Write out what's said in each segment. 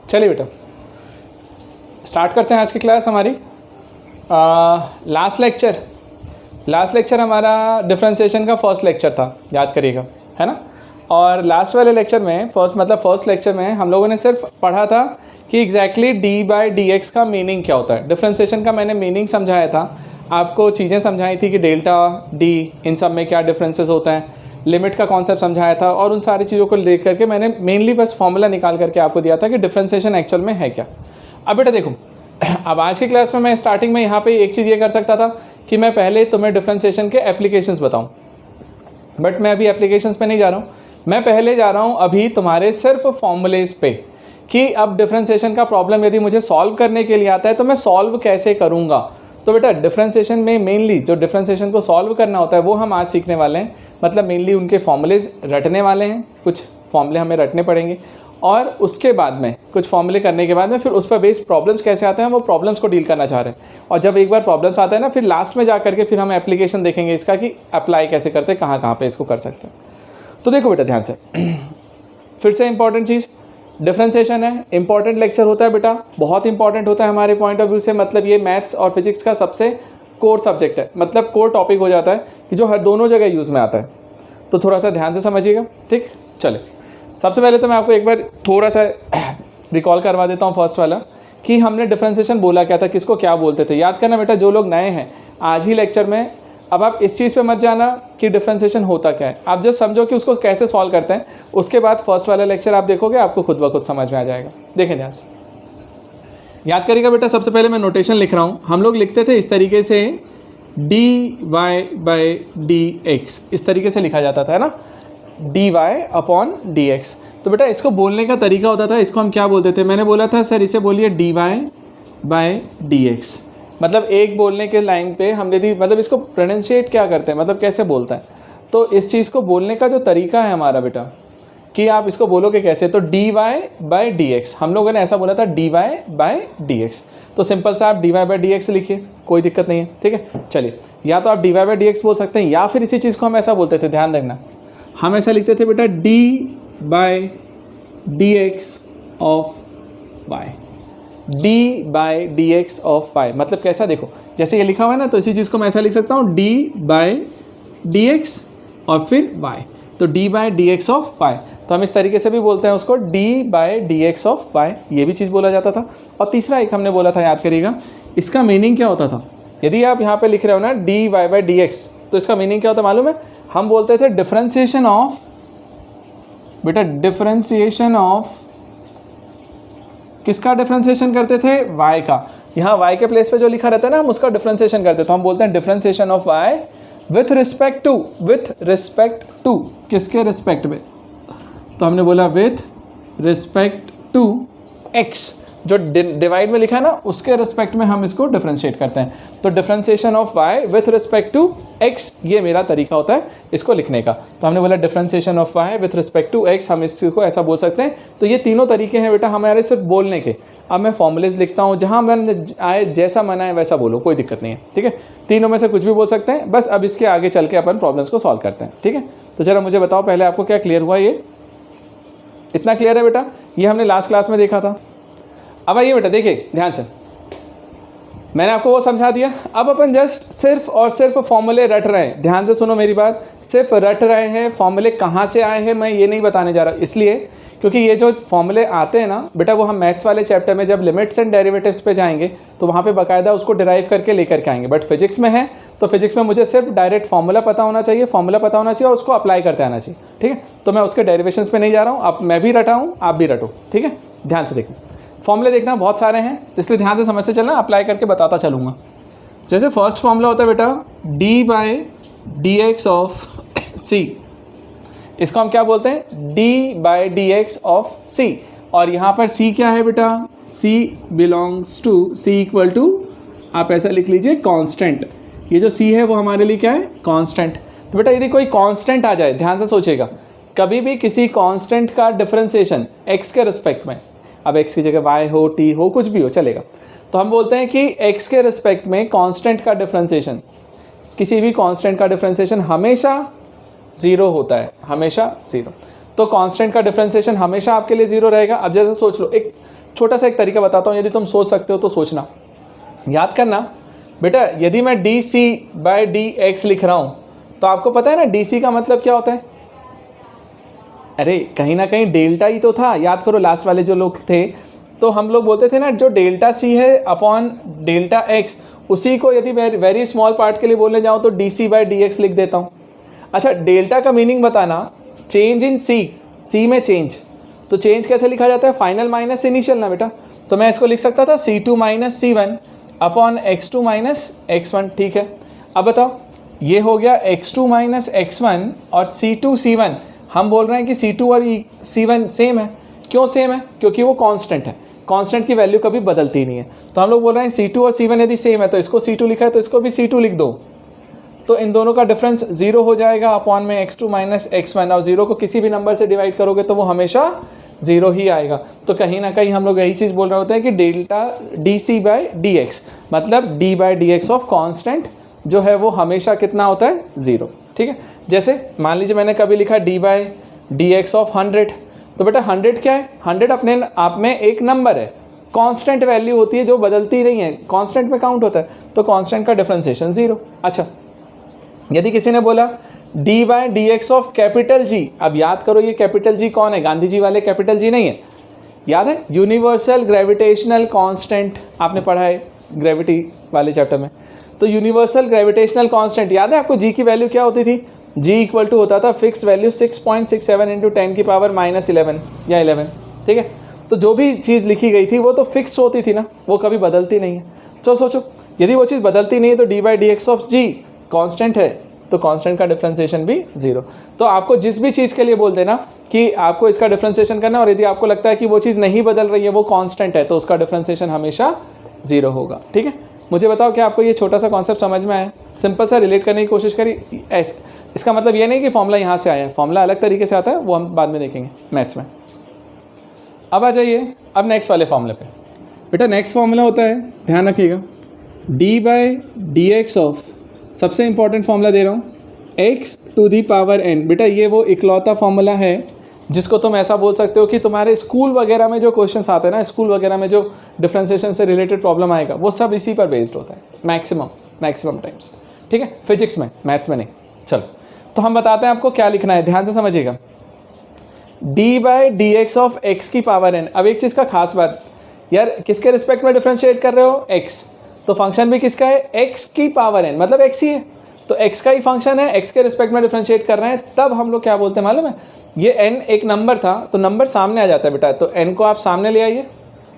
चलिए बेटा स्टार्ट करते हैं आज की क्लास हमारी। लास्ट लेक्चर हमारा डिफरेंशिएशन का फर्स्ट लेक्चर था, याद करिएगा, है ना। और लास्ट वाले लेक्चर में फर्स्ट लेक्चर में हम लोगों ने सिर्फ पढ़ा था कि exactly D by D x का मीनिंग क्या होता है। डिफरेंशिएशन का मैंने मीनिंग समझाया था, आपको चीज़ें समझाई थी कि डेल्टा डी इन सब में क्या डिफरेंसेस होता है, लिमिट का कॉन्सेप्ट समझाया था, और उन सारी चीज़ों को लेकर के मैंने मेनली बस फॉर्मूला निकाल करके आपको दिया था कि डिफरेंशिएशन एक्चुअल में है क्या। अब बेटा देखो, अब आज की क्लास में मैं स्टार्टिंग में यहाँ पे एक चीज़ ये कर सकता था कि मैं पहले तुम्हें डिफरेंशिएशन के एप्लीकेशंस बताऊँ, बट मैं अभी एप्लीकेशंस पे नहीं जा रहा हूँ, मैं पहले जा रहा हूँ अभी तुम्हारे सिर्फ फॉर्मूलेज पे कि अब डिफरेंशिएशन का प्रॉब्लम यदि मुझे सॉल्व करने के लिए आता है तो मैं सॉल्व कैसे करूँगा। तो बेटा डिफरेंशिएशन में मेनली जो डिफरेंशिएशन को सॉल्व करना होता है वो हम आज सीखने वाले हैं, मतलब मेनली उनके फॉर्मूलेज रटने वाले हैं, कुछ फॉर्मूले हमें रटने पड़ेंगे, और उसके बाद में कुछ फॉर्मूले करने के बाद में फिर उस पर बेस्ड प्रॉब्लम्स कैसे आते हैं, वो प्रॉब्लम्स को डील करना चाह रहे हैं। और जब एक बार प्रॉब्लम्स आता है ना, फिर लास्ट में जा करके फिर हम एप्लीकेशन देखेंगे इसका कि अप्लाई कैसे करते हैं, कहाँ कहाँ पे इसको कर सकते हैं। तो देखो बेटा ध्यान से, फिर से इंपॉर्टेंट चीज़ डिफरेंशिएशन है, इंपॉर्टेंट लेक्चर होता है बेटा, बहुत इंपॉर्टेंट होता है हमारे पॉइंट ऑफ व्यू से, मतलब ये मैथ्स और फिजिक्स का सबसे कोर सब्जेक्ट है, मतलब कोर टॉपिक हो जाता है कि जो हर दोनों जगह यूज़ में आता है। तो थोड़ा सा ध्यान से समझिएगा, ठीक। चले सबसे पहले तो मैं आपको एक बार थोड़ा सा रिकॉल करवा देता हूँ फर्स्ट वाला कि हमने डिफरेंशिएशन बोला क्या था, किसको क्या बोलते थे। याद करना बेटा, जो लोग नए हैं आज ही लेक्चर में, अब आप इस चीज़ पे मत जाना कि डिफरेंशिएशन होता क्या है, आप जस्ट समझो कि उसको कैसे सॉल्व करते हैं। उसके बाद फर्स्ट वाला लेक्चर आप देखोगे, आपको खुद ब खुद समझ में आ जाएगा। देखें ध्यान से, याद करिएगा बेटा, सबसे पहले मैं नोटेशन लिख रहा हूँ। हम लोग लिखते थे इस तरीके से d y by D x, इस तरीके से लिखा जाता था, है ना, d y upon d x. तो बेटा इसको बोलने का तरीका होता था, इसको हम क्या बोलते थे, मैंने बोला था सर इसे बोलिए d y by D x, मतलब एक बोलने के लाइन पे हम यदि मतलब इसको प्रोनाउंशिएट क्या करते हैं, मतलब कैसे बोलते हैं। तो इस चीज़ को बोलने का जो तरीका है हमारा बेटा कि आप इसको बोलोगे कैसे, तो d y by D x, हम लोगों ने ऐसा बोला था d y by D x. तो सिंपल सा आप d y by D x लिखिए, कोई दिक्कत नहीं है, ठीक है। चलिए, या तो आप d y by D x बोल सकते हैं, या फिर इसी चीज़ को हम ऐसा बोलते थे, ध्यान रखना, हम ऐसा लिखते थे बेटा D by D x of y, d by D x of y, मतलब कैसा, देखो जैसे ये लिखा हुआ है ना, तो इसी चीज़ को मैं ऐसा लिख सकता हूँ डी बाई डी एक्स और फिर वाई, तो d by D x of y. तो हम इस तरीके से भी बोलते हैं उसको d by D x of y, ये भी चीज़ बोला जाता था। और तीसरा एक हमने बोला था, याद करिएगा, इसका मीनिंग क्या होता था। यदि आप यहाँ पे लिख रहे हो ना d y by D x, तो इसका मीनिंग क्या होता है मालूम है, हम बोलते थे डिफरेंशिएशन ऑफ, बेटा डिफरेंशिएशन ऑफ किसका डिफरेंशिएशन करते थे, y का। यहाँ y के प्लेस पे जो लिखा रहता है ना, हम उसका डिफरेंशिएशन करते हैं, तो हम बोलते हैं differentiation of y with respect to किसके रिस्पेक्ट में, तो हमने बोला विथ रिस्पेक्ट टू x, जो डिवाइड में लिखा है ना उसके रिस्पेक्ट में हम इसको डिफरेंशिएट करते हैं। तो differentiation of y with respect to x, ये मेरा तरीका होता है इसको लिखने का। तो हमने बोला differentiation of y with respect to x, हम इसको ऐसा बोल सकते हैं। तो ये तीनों तरीके हैं बेटा हमारे सिर्फ बोलने के। अब मैं फॉर्मूलेज लिखता हूँ, जहाँ मैंने आए जैसा मन आए वैसा बोलो, कोई दिक्कत नहीं है, ठीक है। तीनों में से कुछ भी बोल सकते हैं, बस अब इसके आगे चल के अपन प्रॉब्लम्स को सॉल्व करते हैं, ठीक है। तो जरा मुझे बताओ पहले आपको क्या क्लियर हुआ, ये इतना क्लियर है बेटा, ये हमने लास्ट क्लास में देखा था। अब आइए बेटा देखिए ध्यान से, मैंने आपको वो समझा दिया, अब अपन जस्ट सिर्फ और सिर्फ फॉर्मूले रट रहे हैं। ध्यान से सुनो मेरी बात, सिर्फ रट रहे हैं, फॉर्मूले कहाँ से आए हैं मैं ये नहीं बताने जा रहा, इसलिए क्योंकि ये जो फॉर्मूले आते हैं ना बेटा, वो हम मैथ्स वाले चैप्टर में जब लिमिट्स एंड डेरिवेटिव्स पे जाएंगे तो वहाँ पे बाकायदा उसको डिराइव करके लेकर के आएंगे। बट फिजिक्स में है तो फिजिक्स में मुझे सिर्फ डायरेक्ट फॉर्मूला पता होना चाहिए, और उसको अप्लाई करते आना चाहिए, ठीक है। तो मैं उसके डेरिवेशंस पे नहीं जा रहा हूँ, अब मैं भी रटा हूँ, आप भी रटो, ठीक है। ध्यान से देखना, फॉर्मूले देखना बहुत सारे हैं, इसलिए ध्यान से समझते चलना, अप्लाई करके बताता चलूँगा। जैसे फर्स्ट फॉर्मूला होता है बेटा D by D x of C, इसको हम क्या बोलते हैं, D by D x of C. और यहाँ पर सी क्या है बेटा, C belongs to, C equal to, आप ऐसा लिख लीजिए कांस्टेंट। ये जो सी है वो हमारे लिए क्या है, कांस्टेंट। तो बेटा यदि कोई कांस्टेंट आ जाए, ध्यान से सोचिएगा, कभी भी किसी कांस्टेंट का डिफरेंशिएशन एक्स के रिस्पेक्ट में, अब एक्स की जगह वाई हो, टी हो, कुछ भी हो चलेगा, तो हम बोलते हैं कि एक्स के रिस्पेक्ट में कांस्टेंट का डिफरेंशिएशन, किसी भी कांस्टेंट का डिफरेंशिएशन हमेशा ज़ीरो होता है, हमेशा ज़ीरो। तो कांस्टेंट का डिफरेंशिएशन हमेशा आपके लिए ज़ीरो रहेगा। अब जैसे सोच लो, एक छोटा सा एक तरीका बताता हूँ, यदि तुम सोच सकते हो तो सोचना, याद करना बेटा। यदि मैं d c by D x लिख रहा हूँ तो आपको पता है ना डी सी का मतलब क्या होता है? अरे कहीं ना कहीं डेल्टा ही तो था, याद करो लास्ट वाले जो लोग थे तो हम लोग बोलते थे ना जो डेल्टा सी है अपॉन डेल्टा एक्स, उसी को यदि वेरी स्मॉल पार्ट के लिए बोलने जाऊँ तो d c by D x लिख देता हूँ। अच्छा डेल्टा का मीनिंग बताना, चेंज इन सी में चेंज, तो चेंज कैसे लिखा जाता है? फाइनल माइनस इनिशियल ना बेटा, तो मैं इसको लिख सकता था C2 minus C1 upon X2 minus X1, ठीक है। अब बताओ ये हो गया X2 माइनस X1 और C2 C1, हम बोल रहे हैं कि C2 और C1 सेम है। क्यों सेम है? क्योंकि वो कांस्टेंट है, कांस्टेंट की वैल्यू कभी बदलती नहीं है। तो हम लोग बोल रहे हैं C2 और C1 यदि सेम है तो इसको C2 लिखा है तो इसको भी C2 लिख दो, तो इन दोनों का डिफरेंस 0 हो जाएगा अपॉन में X2 माइनस X1, और 0 को किसी भी नंबर से डिवाइड करोगे तो वो हमेशा 0 ही आएगा। तो कहीं ना कहीं हम लोग यही चीज़ बोल रहे होते हैं कि delta d c by D x, मतलब d by D x of constant जो है वो हमेशा कितना होता है? 0, ठीक है। जैसे मान लीजिए मैंने कभी लिखा d by D x of 100, तो बेटा 100 क्या है? 100 अपने आप में एक नंबर है, कांस्टेंट वैल्यू होती है जो बदलती नहीं है, कांस्टेंट में काउंट होता है, तो कांस्टेंट का डिफरेंशिएशन 0। अच्छा यदि किसी ने बोला d by D x of capital G, अब याद करो ये कैपिटल G कौन है? गांधी जी वाले कैपिटल G नहीं है, याद है? यूनिवर्सल ग्रेविटेशनल कांस्टेंट आपने पढ़ा है ग्रेविटी वाले चैप्टर में। तो यूनिवर्सल ग्रेविटेशनल कांस्टेंट याद है आपको? G की वैल्यू क्या होती थी? G इक्वल टू होता था फिक्स्ड वैल्यू 6.67 इंटू 10 की पावर माइनस 11 या 11, ठीक है। तो जो भी चीज़ लिखी गई थी वो तो फिक्स होती थी ना, वो कभी बदलती नहीं है। तो सोचो यदि वो चीज़ बदलती नहीं है तो d by D x of G constant है, तो कांस्टेंट का डिफरेंशिएशन भी 0। तो आपको जिस भी चीज़ के लिए बोल देना कि आपको इसका डिफरेंशिएशन करना, और यदि आपको लगता है कि वो चीज़ नहीं बदल रही है, वो कांस्टेंट है, तो उसका डिफरेंशिएशन हमेशा 0 होगा, ठीक है। मुझे बताओ कि आपको ये छोटा सा कॉन्सेप्ट समझ में आया? सिंपल सा रिलेट करने की कोशिश करी। इसका मतलब ये नहीं कि फॉर्मूला यहाँ से आया है, फॉर्मूला अलग तरीके से आता है, वो हम बाद में देखेंगे मैथ्स में। अब आ जाइए अब नेक्स्ट वाले फॉर्मूले पे। बेटा नेक्स्ट फॉर्मूला होता है, ध्यान रखिएगा, d by D x of, सबसे इंपॉर्टेंट फॉर्मूला दे रहा हूँ, x to the power n। बेटा ये वो इकलौता फॉर्मूला है जिसको तुम ऐसा बोल सकते हो कि तुम्हारे स्कूल वगैरह में जो क्वेश्चंस आते हैं ना, स्कूल वगैरह में जो डिफरेंशिएशन से रिलेटेड प्रॉब्लम आएगा वो सब इसी पर बेस्ड होता है मैक्सिमम टाइम्स, ठीक है। फिजिक्स में, मैथ्स में नहीं। चलो तो हम बताते हैं आपको क्या लिखना है, ध्यान से समझिएगा। d by D x of x की पावर n। अब एक चीज़ का खास बात यार, किसके रिस्पेक्ट में डिफरेंशिएट कर रहे हो? x, तो फंक्शन भी किसका है? x की पावर n, मतलब x ही है, तो x का ही फंक्शन है, x के रिस्पेक्ट में डिफरेंशिएट कर रहे हैं। तब हम लोग क्या बोलते हैं मालूम है? ये n एक नंबर था तो नंबर सामने आ जाता है बेटा, तो n को आप सामने ले आइए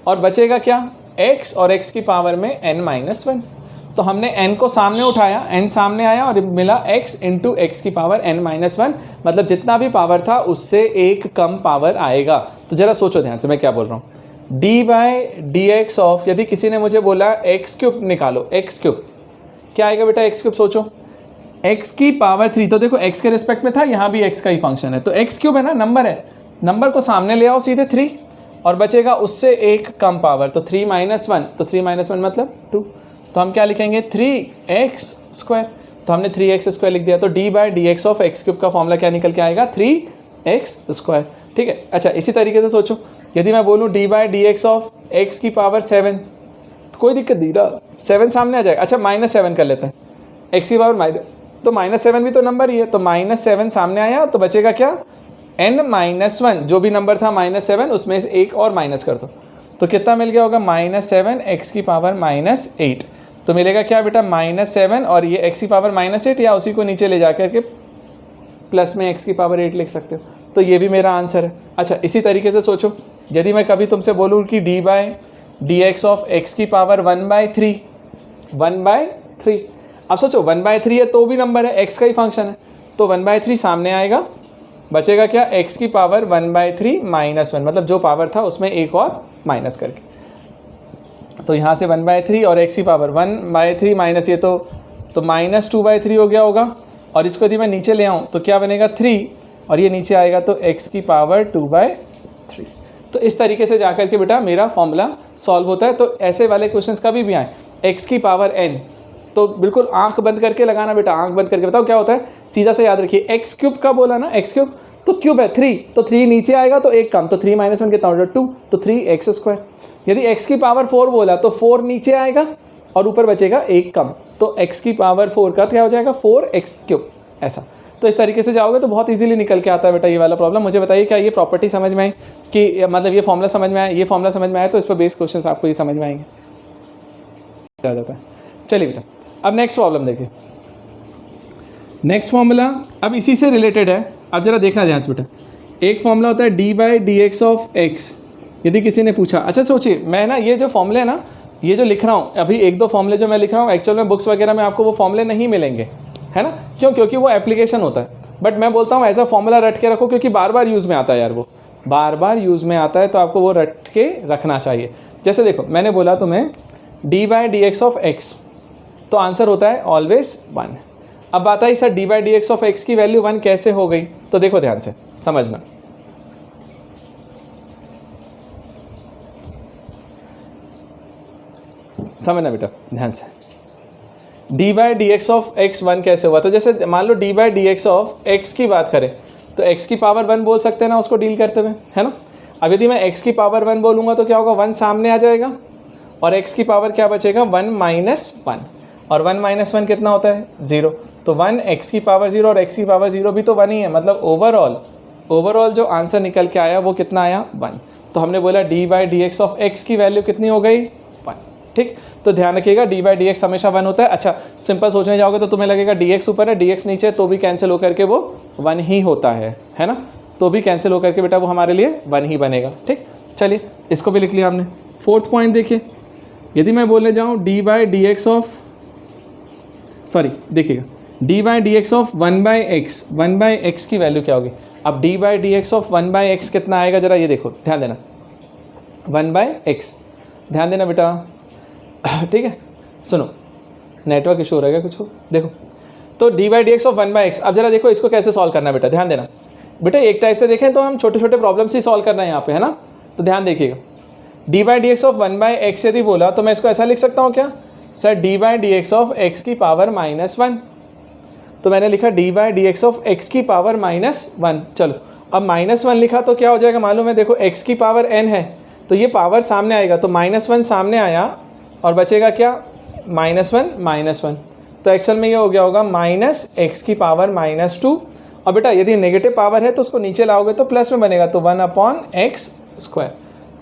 और बचेगा क्या? x, और x की पावर में n माइनस 1। तो हमने n को सामने उठाया, n सामने आया और मिला x इंटू एक्स की पावर n माइनस 1, मतलब जितना भी पावर था उससे एक कम पावर आएगा। तो ज़रा सोचो ध्यान से मैं क्या बोल रहा हूँ। d by D x of, यदि किसी ने मुझे बोला एक्स क्यूब निकालो, एक्स क्यूब क्या आएगा बेटा? एक्स क्यूब सोचो, x की पावर 3, तो देखो x के रिस्पेक्ट में था, यहाँ भी x का ही फंक्शन है, तो x क्यूब है ना, नंबर है, नंबर को सामने ले आओ सीधे 3, और बचेगा उससे एक कम पावर, तो 3 माइनस 1, तो 3 माइनस 1 मतलब 2, तो हम क्या लिखेंगे? 3x स्क्वायर, तो हमने 3x स्क्वायर लिख दिया। तो d by D x of x cube का फॉर्मूला क्या निकल के आएगा? 3x स्क्वायर, ठीक है। अच्छा इसी तरीके से सोचो, यदि मैं बोलूँ d by D x of x की पावर 7, तो कोई दिक्कत नहीं ना, 7 सामने आ जाएगा। अच्छा माइनस 7 कर लेते हैं, x की पावर माइनस, तो माइनस 7 भी तो नंबर ही है, तो माइनस 7 सामने आया, तो बचेगा क्या? n माइनस 1, जो भी नंबर था माइनस 7 उसमें से एक और माइनस कर दो, तो कितना मिल गया होगा? माइनस 7 एक्स की पावर माइनस 8। तो मिलेगा क्या बेटा? माइनस 7 और ये एक्स की पावर माइनस 8, या उसी को नीचे ले जाकर के प्लस में एक्स की पावर 8 लिख सकते हो, तो ये भी मेरा आंसर है। अच्छा इसी तरीके से सोचो, यदि मैं कभी तुमसे बोलूँ कि d by D x of x की पावर 1/3, अब सोचो 1/3 है तो भी नंबर है, x का ही फंक्शन है, तो 1/3 सामने आएगा, बचेगा क्या? x की पावर 1/3 माइनस 1, मतलब जो पावर था उसमें एक और माइनस करके, तो यहाँ से 1/3 और x की पावर 1/3 माइनस ये तो माइनस 2/3 हो गया होगा, और इसको यदि मैं नीचे ले आऊँ तो क्या बनेगा? 3, और ये नीचे आएगा तो x की पावर 2/3। तो इस तरीके से जाकर के बेटा मेरा फॉर्मूला सॉल्व होता है। तो ऐसे वाले क्वेश्चंस कभी भी आए, x की पावर n, तो बिल्कुल आंख बंद करके लगाना बेटा, आंख बंद करके बताओ क्या होता है, सीधा से याद रखिए। एक्स क्यूब का बोला ना, एक्स क्यूब, तो क्यूब है 3, तो 3 नीचे आएगा तो एक कम, तो 3 - 1 कितना हो जाएगा 2, तो 3x²। यदि x की पावर 4 बोला तो 4 नीचे आएगा और ऊपर बचेगा एक कम, तो x की पावर 4 का क्या हो जाएगा 4x³। ऐसा तो इस तरीके से जाओगे तो बहुत इजीली निकल के आता है बेटा ये वाला प्रॉब्लम। मुझे बताइए क्या ये प्रॉपर्टी समझ में आई कि मतलब ये फॉर्मूला समझ में आया, ये फॉर्मूला समझ में आया तो इस पर बेस्ड क्वेश्चंस आपको ये समझ में आएंगे आ जाता है। चलिए बेटा अब नेक्स्ट प्रॉब्लम देखिए। नेक्स्ट फॉर्मूला अब इसी से रिलेटेड है। अब जरा देखना ध्यान से बेटा, एक फॉर्मूला होता है d/dx ऑफ x। यदि किसी ने पूछा, अच्छा सोचिए मैं ना ये जो फॉर्मूले है ना, ये जो लिख रहा हूँ अभी एक दो फॉर्मूले जो मैं लिख रहा हूँ एक्चुअल में बुक्स वगैरह में आपको वो फॉर्मूले नहीं मिलेंगे, है ना। क्यों? क्योंकि वो एप्लीकेशन होता है। बट मैं बोलता हूँ ऐसा फॉर्मूला रट के रखो क्योंकि बार बार यूज़ में आता है यार, वो बार बार यूज़ में आता है तो आपको वो रट के रखना चाहिए। जैसे देखो मैंने बोला तुम्हें d/dx ऑफ x, तो आंसर होता है ऑलवेज 1। अब बात आई सर d/dx ऑफ x की वैल्यू 1 कैसे हो गई, तो देखो ध्यान से समझना। समझना बेटा ध्यान से, d/dx ऑफ x 1 कैसे हुआ। तो जैसे मान लो d/dx ऑफ x की बात करें तो x की पावर 1 बोल सकते हैं ना उसको डील करते हुए, है ना। अब यदि मैं x की पावर 1 बोलूँगा तो क्या होगा 1 सामने आ जाएगा और x की पावर क्या बचेगा 1 - 1, और 1 - 1 कितना होता है 0, तो 1 x की पावर 0 और x की पावर 0 भी तो 1 ही है। मतलब ओवरऑल जो आंसर निकल के आया वो कितना आया 1। तो हमने बोला d/dx ऑफ x की वैल्यू कितनी हो गई 1। ठीक, तो ध्यान रखिएगा d/dx हमेशा 1 होता है। अच्छा सिंपल सोचने जाओगे तो तुम्हें लगेगा dx ऊपर है dx नीचे, तो भी कैंसिल होकर के वो 1 ही होता है ना। तो भी कैंसिल होकर के बेटा वो हमारे लिए 1 ही बनेगा। ठीक, चलिए इसको भी लिख लिया हमने। फोर्थ पॉइंट देखिए, यदि मैं बोलने जाऊँ d/dx ऑफ देखिएगा d/dx ऑफ 1/x की वैल्यू क्या होगी। अब d/dx ऑफ 1/x कितना आएगा जरा ये देखो, ध्यान देना 1/x, ध्यान देना बेटा। ठीक है, सुनो नेटवर्क इशू हो रहा है कुछ हो, देखो तो d/dx ऑफ 1/x। अब जरा देखो इसको कैसे सॉल्व करना है बेटा, ध्यान देना बेटा। एक टाइप से देखें तो हम छोटे छोटे प्रॉब्लम्स ही सॉल्व करना है यहाँ पे, है ना। तो ध्यान देखिएगा d/dx ऑफ 1/x यदि बोला तो मैं इसको ऐसा लिख सकता हूँ क्या सर d/dx ऑफ x की पावर -1। तो मैंने लिखा d/dx ऑफ x की पावर -1। चलो अब -1 लिखा तो क्या हो जाएगा मालूम है, देखो x की पावर n है तो ये पावर सामने आएगा, तो -1 सामने आया और बचेगा क्या -1। तो एक्चुअल में ये हो गया होगा -x की पावर -2। और बेटा यदि नेगेटिव पावर है तो उसको नीचे लाओगे तो प्लस में बनेगा, तो 1/x²,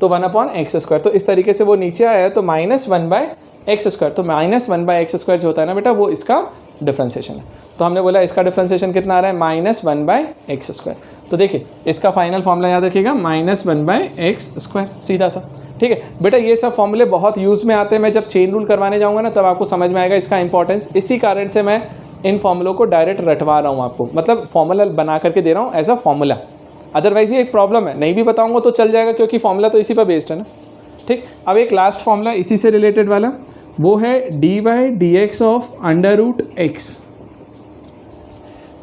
तो 1/x²। तो इस तरीके से वो नीचे आया तो -1/x²। तो -1/x² जो होता है ना बेटा वो इसका डिफ्रेंसिएशन है। तो हमने बोला इसका डिफ्रेंसिएशन कितना आ रहा है -1/x²। तो देखिए इसका फाइनल फॉर्मूला याद रखिएगा -1/x², सीधा सा। ठीक है बेटा, ये सब फॉर्मूले बहुत यूज़ में आते हैं। मैं जब चेन रूल करवाने जाऊँगा ना तब आपको समझ में आएगा इसका इंपॉर्टेंस। इसी कारण से मैं इन फॉर्मूलों को डायरेक्ट रटवा रहा हूँ आपको, मतलब फॉर्मूला बना करके दे रहा हूँ एज अ फॉर्मूला। अदरवाइज ये एक प्रॉब्लम है, नहीं भी बताऊँगा तो चल जाएगा क्योंकि फॉर्मूला तो इसी पर बेस्ड है ना। ठीक, अब एक लास्ट फॉर्मूला इसी से रिलेटेड वाला, वो है d/dx of √x।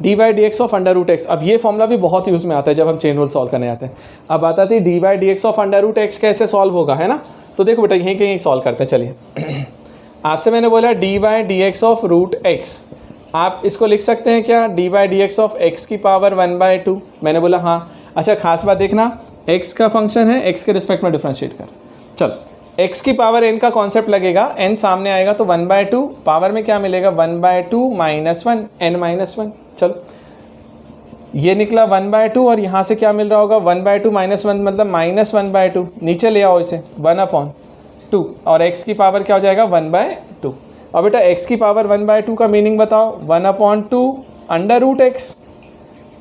d/dx of √x। अब ये फॉर्मूला भी बहुत यूज़ में आता है जब हम चेन रूल सॉल्व करने आते हैं। अब आता थी d/dx ऑफ √x कैसे सॉल्व होगा, है ना। तो देखो बेटा यहीं कहीं सॉल्व करते हैं। चलिए आपसे मैंने बोला d/dx ऑफ √x, आप इसको लिख सकते हैं क्या d/dx ऑफ x की पावर 1/2। मैंने बोला हाँ। अच्छा खास बात देखना, x का फंक्शन है, x के रिस्पेक्ट में डिफ्रेंशिएट कर। चलो x की पावर n का कॉन्सेप्ट लगेगा, n सामने आएगा तो 1/2, पावर में क्या मिलेगा 1/2 -1 n-1। चलो ये निकला 1/2 और यहाँ से क्या मिल रहा होगा 1/2 -1 मतलब -1/2, नीचे ले आओ इसे 1/2 और x की पावर क्या हो जाएगा 1/2। और बेटा x की पावर 1/2 का मीनिंग बताओ 1/2 √x।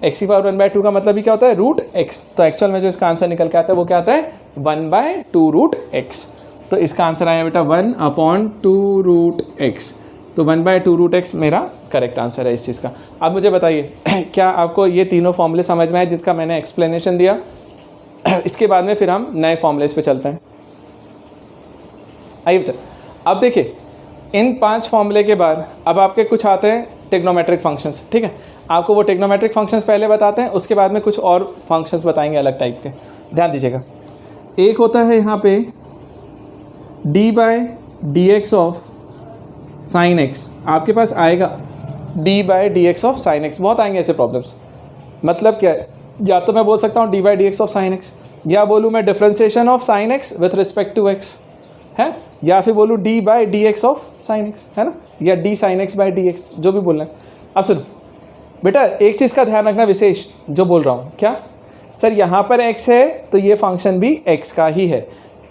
x की पावर 1/2 का मतलब ही क्या होता है √x। तो एक्चुअल में जो इसका आंसर निकल के आता है वो क्या आता है 1/2 √x। तो इसका आंसर आया बेटा 1/2 √x। तो 1/2 √x मेरा करेक्ट आंसर है इस चीज़ का। अब मुझे बताइए क्या आपको ये तीनों फॉर्मूले समझ में आए जिसका मैंने एक्सप्लेनेशन दिया। इसके बाद में फिर हम नए फॉर्मूलेस पे चलते हैं। आइए बेटा अब देखिए इन 5 फॉर्मूले के बाद अब आपके कुछ आते हैं ट्रिग्नोमेट्रिक फंक्शंस। ठीक है, आपको वो ट्रिग्नोमेट्रिक फंक्शंस पहले बताते हैं, उसके बाद में कुछ और फंक्शंस बताएंगे अलग टाइप के। ध्यान दीजिएगा, एक होता है यहाँ पे d/dx ऑफ साइन x। आपके पास आएगा d/dx ऑफ साइन x, बहुत आएंगे ऐसे प्रॉब्लम्स। मतलब क्या है, या तो मैं बोल सकता हूँ d by D x of sine x, या बोलूँ मैं differentiation of sine x with respect to x है, या फिर बोलूँ d by D x of sine x, है ना, या d sine x by D x, जो भी बोलना है। अब सुनो बेटा, एक चीज़ का ध्यान रखना विशेष जो बोल रहा हूँ, क्या सर यहाँ पर x है तो ये फंक्शन भी x का ही है,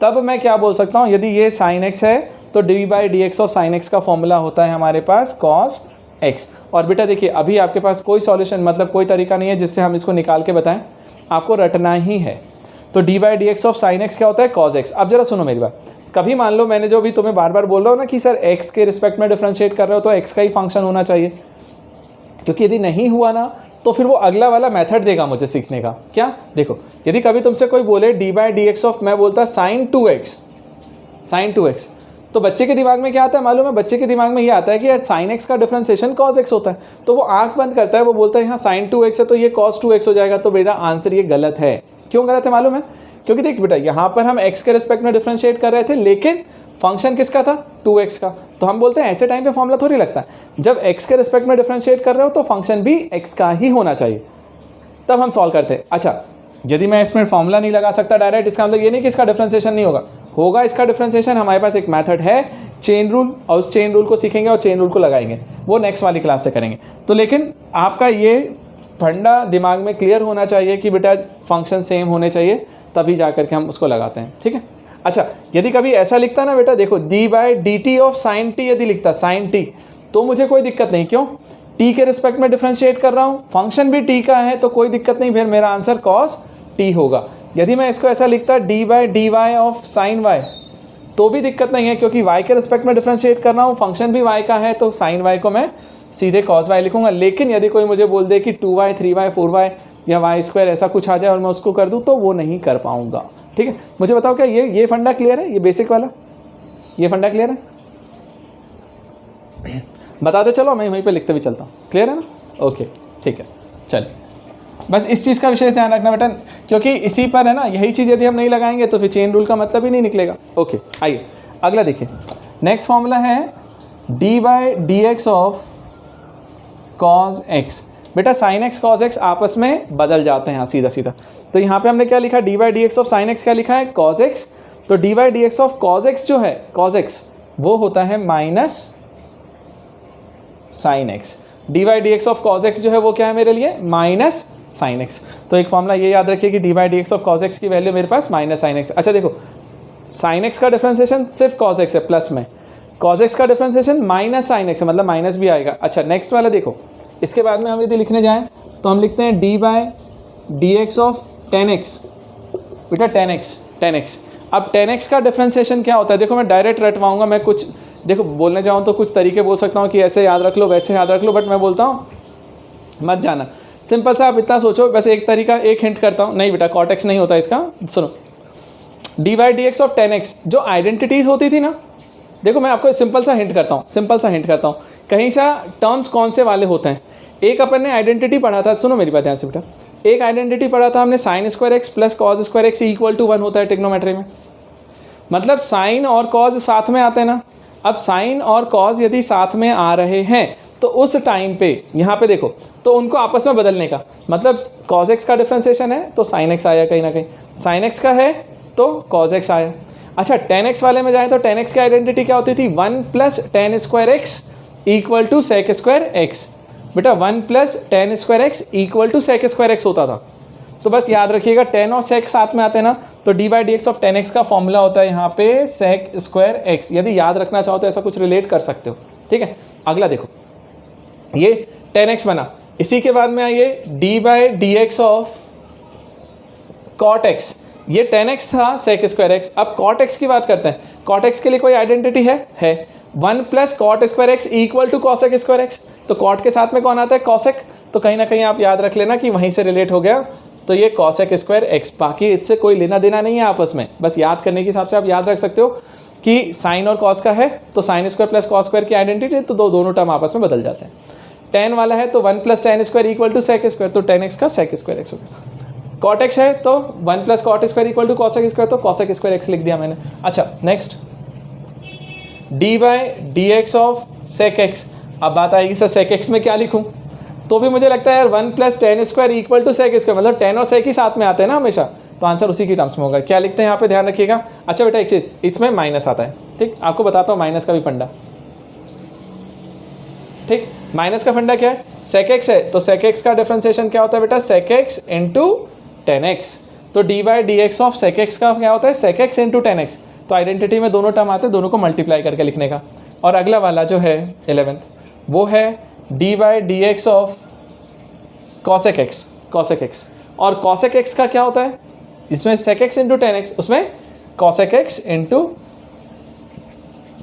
तब मैं क्या बोल सकता हूँ, यदि ये साइन x है तो d by D x of sine x का फॉर्मूला होता है हमारे पास कॉस x। और बेटा देखिए, अभी आपके पास कोई सॉल्यूशन मतलब कोई तरीका नहीं है जिससे हम इसको निकाल के बताएं, आपको रटना ही है। तो d by D x of sine x क्या होता है, कॉस एक्स। अब जरा सुनो मेरी बात, कभी मान लो मैंने जो भी तुम्हें बार बार बोल रहा हूँ ना कि सर x के रिस्पेक्ट में डिफ्रेंशिएट कर रहे हो तो x का ही फंक्शन होना चाहिए, क्योंकि यदि नहीं हुआ ना तो फिर वो अगला वाला मेथड देगा मुझे सीखने का। क्या देखो, यदि कभी तुमसे कोई बोले D by D x of, मैं बोलता साइन 2x, तो बच्चे के दिमाग में क्या आता है मालूम है, बच्चे के दिमाग में ये आता है कि यार साइन एक्स का डिफ्रेंसिएशन कॉस एक्स होता है, तो वो आंख बंद करता है, वो बोलता है यहाँ साइन 2x है तो ये कॉस 2x हो जाएगा। तो मेरा आंसर ये गलत है। क्यों गलत है मालूम है, क्योंकि देख बेटा यहाँ पर हम x के रिस्पेक्ट में डिफ्रेंशिएट कर रहे थे, लेकिन फंक्शन किसका था, 2x का। तो हम बोलते हैं ऐसे टाइम पे फॉर्मूला थोड़ी लगता है, जब x के रिस्पेक्ट में डिफ्रेंशिएट कर रहे हो तो फंक्शन भी x का ही होना चाहिए, तब हम सॉल्व करते हैं। अच्छा, यदि मैं इसमें फॉर्मूला नहीं लगा सकता डायरेक्ट, इसका मतलब ये नहीं कि इसका डिफ्रेंशिएशन नहीं होगा इसका डिफ्रेंशिएशन। हमारे पास एक मेथड है चेन रूल, और उस चेन रूल को सीखेंगे और चेन रूल को लगाएंगे, वो नेक्स्ट वाली क्लास से करेंगे। तो लेकिन आपका ये फंडा दिमाग में क्लियर होना चाहिए कि बेटा फंक्शन सेम होने चाहिए, तभी जा करके हम उसको लगाते हैं, ठीक है। अच्छा, यदि कभी ऐसा लिखता ना बेटा, देखो d by D T of sine T यदि लिखता साइन टी, तो मुझे कोई दिक्कत नहीं। क्यों, टी के रिस्पेक्ट में डिफ्रेंशिएट कर रहा हूँ, फंक्शन भी टी का है, तो कोई दिक्कत नहीं, फिर मेरा आंसर कॉस टी होगा। यदि मैं इसको ऐसा लिखता d by d y of sine y, तो भी दिक्कत नहीं है, क्योंकि y के रिस्पेक्ट में डिफ्रेंशिएट कर रहा हूँ, फंक्शन भी y का है, तो साइन y को मैं सीधे कॉस y लिखूंगा। लेकिन यदि कोई मुझे बोल दे कि 2y 3y 4y या y स्क्वायर ऐसा कुछ आ जाए और मैं उसको कर दूँ, तो वो नहीं कर पाऊंगा, ठीक है। मुझे बताओ क्या ये फंडा क्लियर है, ये बेसिक वाला ये फंडा क्लियर है, बताते चलो, मैं वहीं पे लिखते भी चलता हूँ। क्लियर है ना, ओके ठीक है। चलिए, बस इस चीज़ का विशेष ध्यान रखना बेटा, क्योंकि इसी पर है ना, यही चीज़ यदि हम नहीं लगाएंगे तो फिर चेन रूल का मतलब ही नहीं निकलेगा। ओके, आइए अगला देखिए। नेक्स्ट फॉर्मूला है d by D x of cos x. बेटा साइन एक्स कॉस एक्स आपस में बदल जाते हैं यहाँ सीधा सीधा। तो यहाँ पे हमने क्या लिखा, d by D x of sine x क्या लिखा है, कॉस एक्स। तो d by D x of cos x जो है, कॉस एक्स वो होता है minus sine x. D by D x of cos x जो है वो क्या है मेरे लिए, माइनस साइन एक्स। तो एक फॉर्मूला ये याद रखिए कि D by D x of cos x की वैल्यू मेरे पास माइनस साइन एक्स। अच्छा देखो, साइन एक्स का डिफ्रेंसिएशन सिर्फ कॉस एक्स है प्लस में, कॉस एक्स का डिफ्रेंसिएशन माइनस साइन एक्स है, मतलब माइनस भी आएगा। अच्छा नेक्स्ट वाला देखो, इसके बाद में हम यदि लिखने जाएँ तो हम लिखते हैं D by D x of ten x. बेटा टेन एक्स, अब टेन एक्स का डिफ्रेंसिएशन क्या होता है, देखो मैं डायरेक्ट रटवाऊँगा, मैं कुछ देखो बोलने जाऊँ तो कुछ तरीके बोल सकता हूँ कि ऐसे याद रख लो वैसे याद रख लो, बट मैं बोलता हूँ मत जाना, सिंपल सा आप इतना सोचो। वैसे एक तरीका, एक हिंट करता हूँ, नहीं बेटा कॉट एक्स नहीं होता इसका, सुनो D by D x of ten x जो आइडेंटिटीज़ होती थी ना, देखो मैं आपको सिंपल सा हिंट करता हूँ, कहीं सा टर्म्स कौन से वाले होते हैं। एक अपन ने आइडेंटिटी पढ़ा था, सुनो मेरी बात ध्यान से बेटा, एक आइडेंटिटी पढ़ा था हमने, sine square x plus cos square x equal to 1 होता है ट्रिग्नोमेट्री में, मतलब साइन और कॉस साथ में आते हैं ना। अब साइन और कॉस यदि साथ में आ रहे हैं तो उस टाइम पे यहाँ पे देखो, तो उनको आपस में बदलने का मतलब कॉस एक्स का डिफ्रेंसिएशन है तो साइन एक्स आया, कहीं ना कहीं साइन एक्स का है तो कॉस एक्स आया। अच्छा टेन एक्स वाले में जाए तो टेन एक्स की आइडेंटिटी क्या होती थी, 1 plus tan square x equal to sec square x. बेटा 1 plus tan square x equal to sec square x होता था। तो बस याद रखिएगा टेन और सेक साथ में आते हैं ना, तो d by D x of ten x का फॉर्मूला होता है यहाँ पे सेक स्क्वायर एक्स। यदि याद रखना चाहो तो ऐसा कुछ रिलेट कर सकते हो, ठीक है। अगला देखो, ये टेन एक्स बना, इसी के बाद में आइए d by D x of cot x. ये टेन एक्स था सेक स्क्वायर एक्स। अब कॉट एक्स की बात करते हैं, कॉट एक्स के लिए कोई आइडेंटिटी है 1 plus cot square x equal to cosec square x. तो कॉट के साथ में कौन आता है, कॉसेक, तो कहीं ना कहीं आप याद रख लेना कि वहीं से रिलेट हो गया, तो ये कॉसेक स्क्वायर एक्स। बाकी इससे कोई लेना देना नहीं है आपस में, बस याद करने के हिसाब से आप याद रख सकते हो कि साइन और कॉस का है तो sine square plus cos square की आइडेंटिटी, तो दोनों टर्म आपस में बदल जाते हैं। टेन वाला है तो 1 plus tan square equal to sec square, तो टेन एक्स का सेक स्क्वायर एक्स हो गया। कॉट एक्स है तो 1 plus cot square equal to cosec square, तो कॉसेक स्क्वायर एक्स लिख दिया मैंने। अच्छा next d by D x of sec x. अब बात आएगी सर सेक एक्स में क्या लिखूँ, तो भी मुझे लगता है यार 1 + tan square equal to sec square, मतलब 10 और सेक ही साथ में आते हैं ना हमेशा, तो आंसर उसी की टर्म्स में होगा। क्या लिखते हैं यहाँ पे, ध्यान रखिएगा। अच्छा बेटा एक चीज़, इसमें माइनस आता है, ठीक, आपको बताता हूँ माइनस का भी फंडा। ठीक, माइनस का फंडा क्या है, सेक एक्स है, तो सेक एक्स का डिफरेंशिएशन क्या होता है बेटा, sec x into tan x. तो dy/dx ऑफ सेक एक्स का क्या होता है, sec x into tan x. तो आइडेंटिटी में दोनों टर्म आते हैं, दोनों को मल्टीप्लाई करके लिखने का। और अगला वाला जो है 11th, वो है dy/dx of cosec x, cosec x. और कॉसेक एक्स का क्या होता है, इसमें sec x into tan x, उसमें cosec x into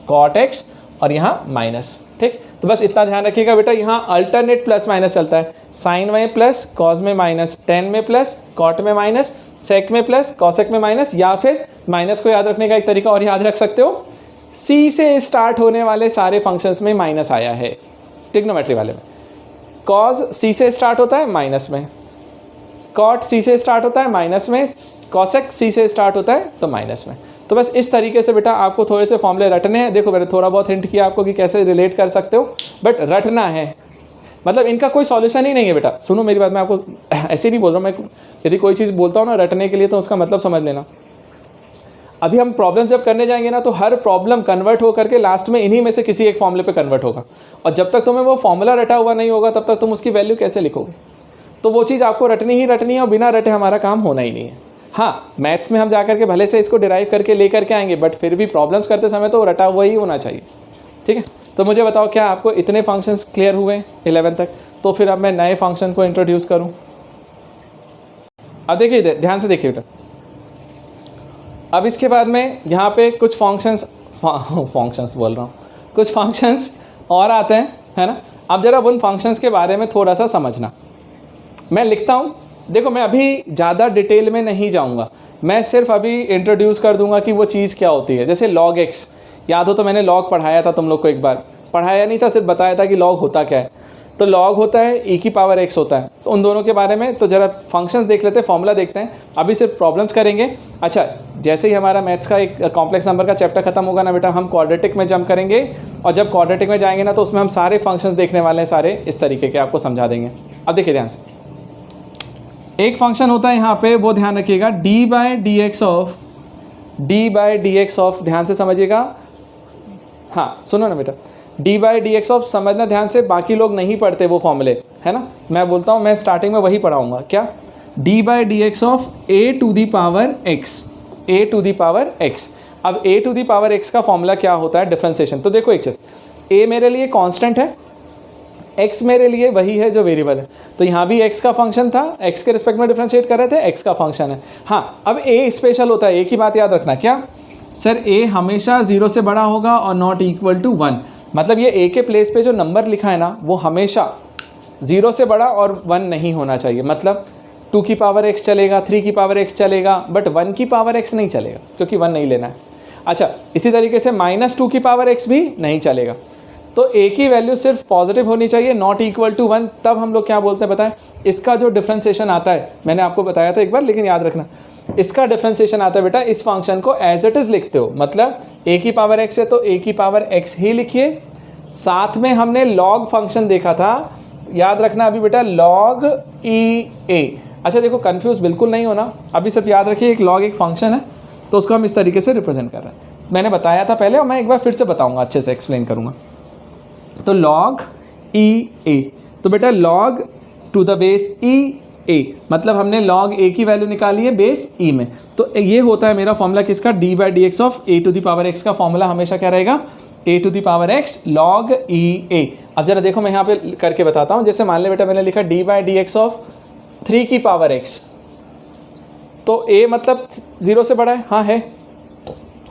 cot x, और यहाँ माइनस। ठीक, तो बस इतना ध्यान रखिएगा बेटा, यहाँ अल्टरनेट प्लस माइनस चलता है, साइन में प्लस, कॉज में माइनस, टेन में प्लस, कॉट में माइनस, सेक में प्लस, कॉसेक में माइनस। या फिर माइनस को याद रखने का एक तरीका और याद रख सकते हो, सी से स्टार्ट होने वाले सारे फंक्शंस में माइनस आया है, ट्रिग्नोमेट्री वाले में। कॉज सी से स्टार्ट होता है माइनस में, कॉट सी से स्टार्ट होता है माइनस में, कॉसेक सी से स्टार्ट होता है तो माइनस में। तो बस इस तरीके से बेटा आपको थोड़े से फॉर्मूले रटने हैं। देखो मैंने थोड़ा बहुत हिंट किया आपको कि कैसे रिलेट कर सकते हो, बट रटना है, मतलब इनका कोई सॉल्यूशन ही नहीं है बेटा। सुनो मेरी बात, मैं आपको ऐसे नहीं बोल रहा हूँ, मैं यदि कोई चीज़ बोलता हूँ ना रटने के लिए, तो उसका मतलब समझ लेना। अभी हम प्रॉब्लम जब करने जाएंगे ना, तो हर प्रॉब्लम कन्वर्ट हो करके लास्ट में इन्हीं में से किसी एक फॉर्मूले पे कन्वर्ट होगा, और जब तक तुम्हें वो फॉर्मूला रटा हुआ नहीं होगा तब तक तुम उसकी वैल्यू कैसे लिखोगे। तो वो चीज़ आपको रटनी ही रटनी है, और बिना रटे हमारा काम होना ही नहीं है। हाँ, मैथ्स में हम जा करके भले से इसको डिराइव करके ले करके आएंगे, बट फिर भी प्रॉब्लम्स करते समय तो रटा हुआ ही होना चाहिए। ठीक है, तो मुझे बताओ क्या आपको इतने फंक्शंस क्लियर हुए 11 तक? तो फिर अब मैं नए फंक्शन को इंट्रोड्यूस करूँ। अब देखिए ध्यान से देखिए बेटा, अब इसके बाद में यहाँ पे कुछ फंक्शंस बोल रहा हूँ, कुछ फंक्शंस और आते हैं, है ना। अब जरा उन फंक्शंस के बारे में थोड़ा सा समझना। मैं लिखता हूँ, देखो मैं अभी ज़्यादा डिटेल में नहीं जाऊँगा, मैं सिर्फ अभी इंट्रोड्यूस कर दूंगा कि वो चीज़ क्या होती है। जैसे log x, याद हो तो मैंने log पढ़ाया था तुम लोग को, एक बार पढ़ाया नहीं था, सिर्फ बताया था कि log होता क्या है। तो log होता है e⁻x होता है। तो उन दोनों के बारे में तो ज़रा फंक्शंस देख लेते हैं, फॉर्मूला देखते हैं। अभी सिर्फ प्रॉब्लम्स करेंगे। अच्छा, जैसे ही हमारा मैथ्स का एक कॉम्प्लेक्स नंबर का चैप्टर खत्म होगा ना बेटा, हम क्वाड्रेटिक में जंप करेंगे, और जब क्वाड्रेटिक में जाएंगे ना तो उसमें हम सारे फंक्शंस देखने वाले हैं, सारे इस तरीके के आपको समझा देंगे। अब देखिए ध्यान से, एक फंक्शन होता है यहाँ पे, वो ध्यान रखिएगा, dy/dx ऑफ, ध्यान से समझिएगा। हाँ सुनो ना बेटा, dy/dx ऑफ समझना ध्यान से, बाकी लोग नहीं पढ़ते वो फॉर्मूले, है ना। मैं बोलता हूँ, मैं स्टार्टिंग में वही पढ़ाऊँगा। क्या, dy/dx ऑफ a⁻x, a⁻x। अब a⁻x का फॉर्मूला क्या होता है, डिफरेंशिएशन। तो देखो एक चीज़, a मेरे लिए कांस्टेंट है, x मेरे लिए वही है जो वेरिएबल है। तो यहाँ भी x का फंक्शन था, x के रिस्पेक्ट में डिफरेंशिएट कर रहे थे, x का फंक्शन है। हाँ, अब a स्पेशल होता है, एक ही बात याद रखना। क्या सर, a हमेशा 0 से बड़ा होगा और नॉट इक्वल टू 1, मतलब ये a के प्लेस पे जो नंबर लिखा है ना, वो हमेशा 0 से बड़ा और 1 नहीं होना चाहिए। मतलब 2⁻x चलेगा, 3⁻x चलेगा, बट 1⁻x नहीं चलेगा, क्योंकि 1 नहीं लेना है। अच्छा, इसी तरीके से -2⁻x भी नहीं चलेगा। तो a की वैल्यू सिर्फ पॉजिटिव होनी चाहिए, नॉट इक्वल टू 1, तब हम लोग क्या बोलते हैं बताएं, इसका जो डिफरेंशिएशन आता है, मैंने आपको बताया था एक बार, लेकिन याद रखना, इसका डिफरेंशिएशन आता है बेटा, इस फंक्शन को एज इट इज़ लिखते हो, मतलब a⁻x है तो a⁻x ही लिखिए। साथ में हमने log फंक्शन देखा था, याद रखना अभी बेटा, log e a। अच्छा देखो, कंफ्यूज बिल्कुल नहीं होना, अभी सिर्फ याद रखिए एक log एक फंक्शन है, तो उसको हम इस तरीके से रिप्रेजेंट कर रहे हैं। मैंने बताया था पहले, और मैं एक बार फिर से बताऊँगा, अच्छे से एक्सप्लेन करूँगा। तो log e a, तो बेटा log to the base e a, मतलब हमने log a की वैल्यू निकाली है बेस e में। तो ये होता है मेरा फॉर्मूला किसका, dy/dx ऑफ a⁻x का फॉर्मूला हमेशा क्या रहेगा, a⁻x log e a। अब जरा देखो, मैं यहाँ पे करके बताता हूँ। जैसे मान ले बेटा, मैंने लिखा dy/dx ऑफ 3⁻x, तो a मतलब 0 से बड़ा है, हाँ है।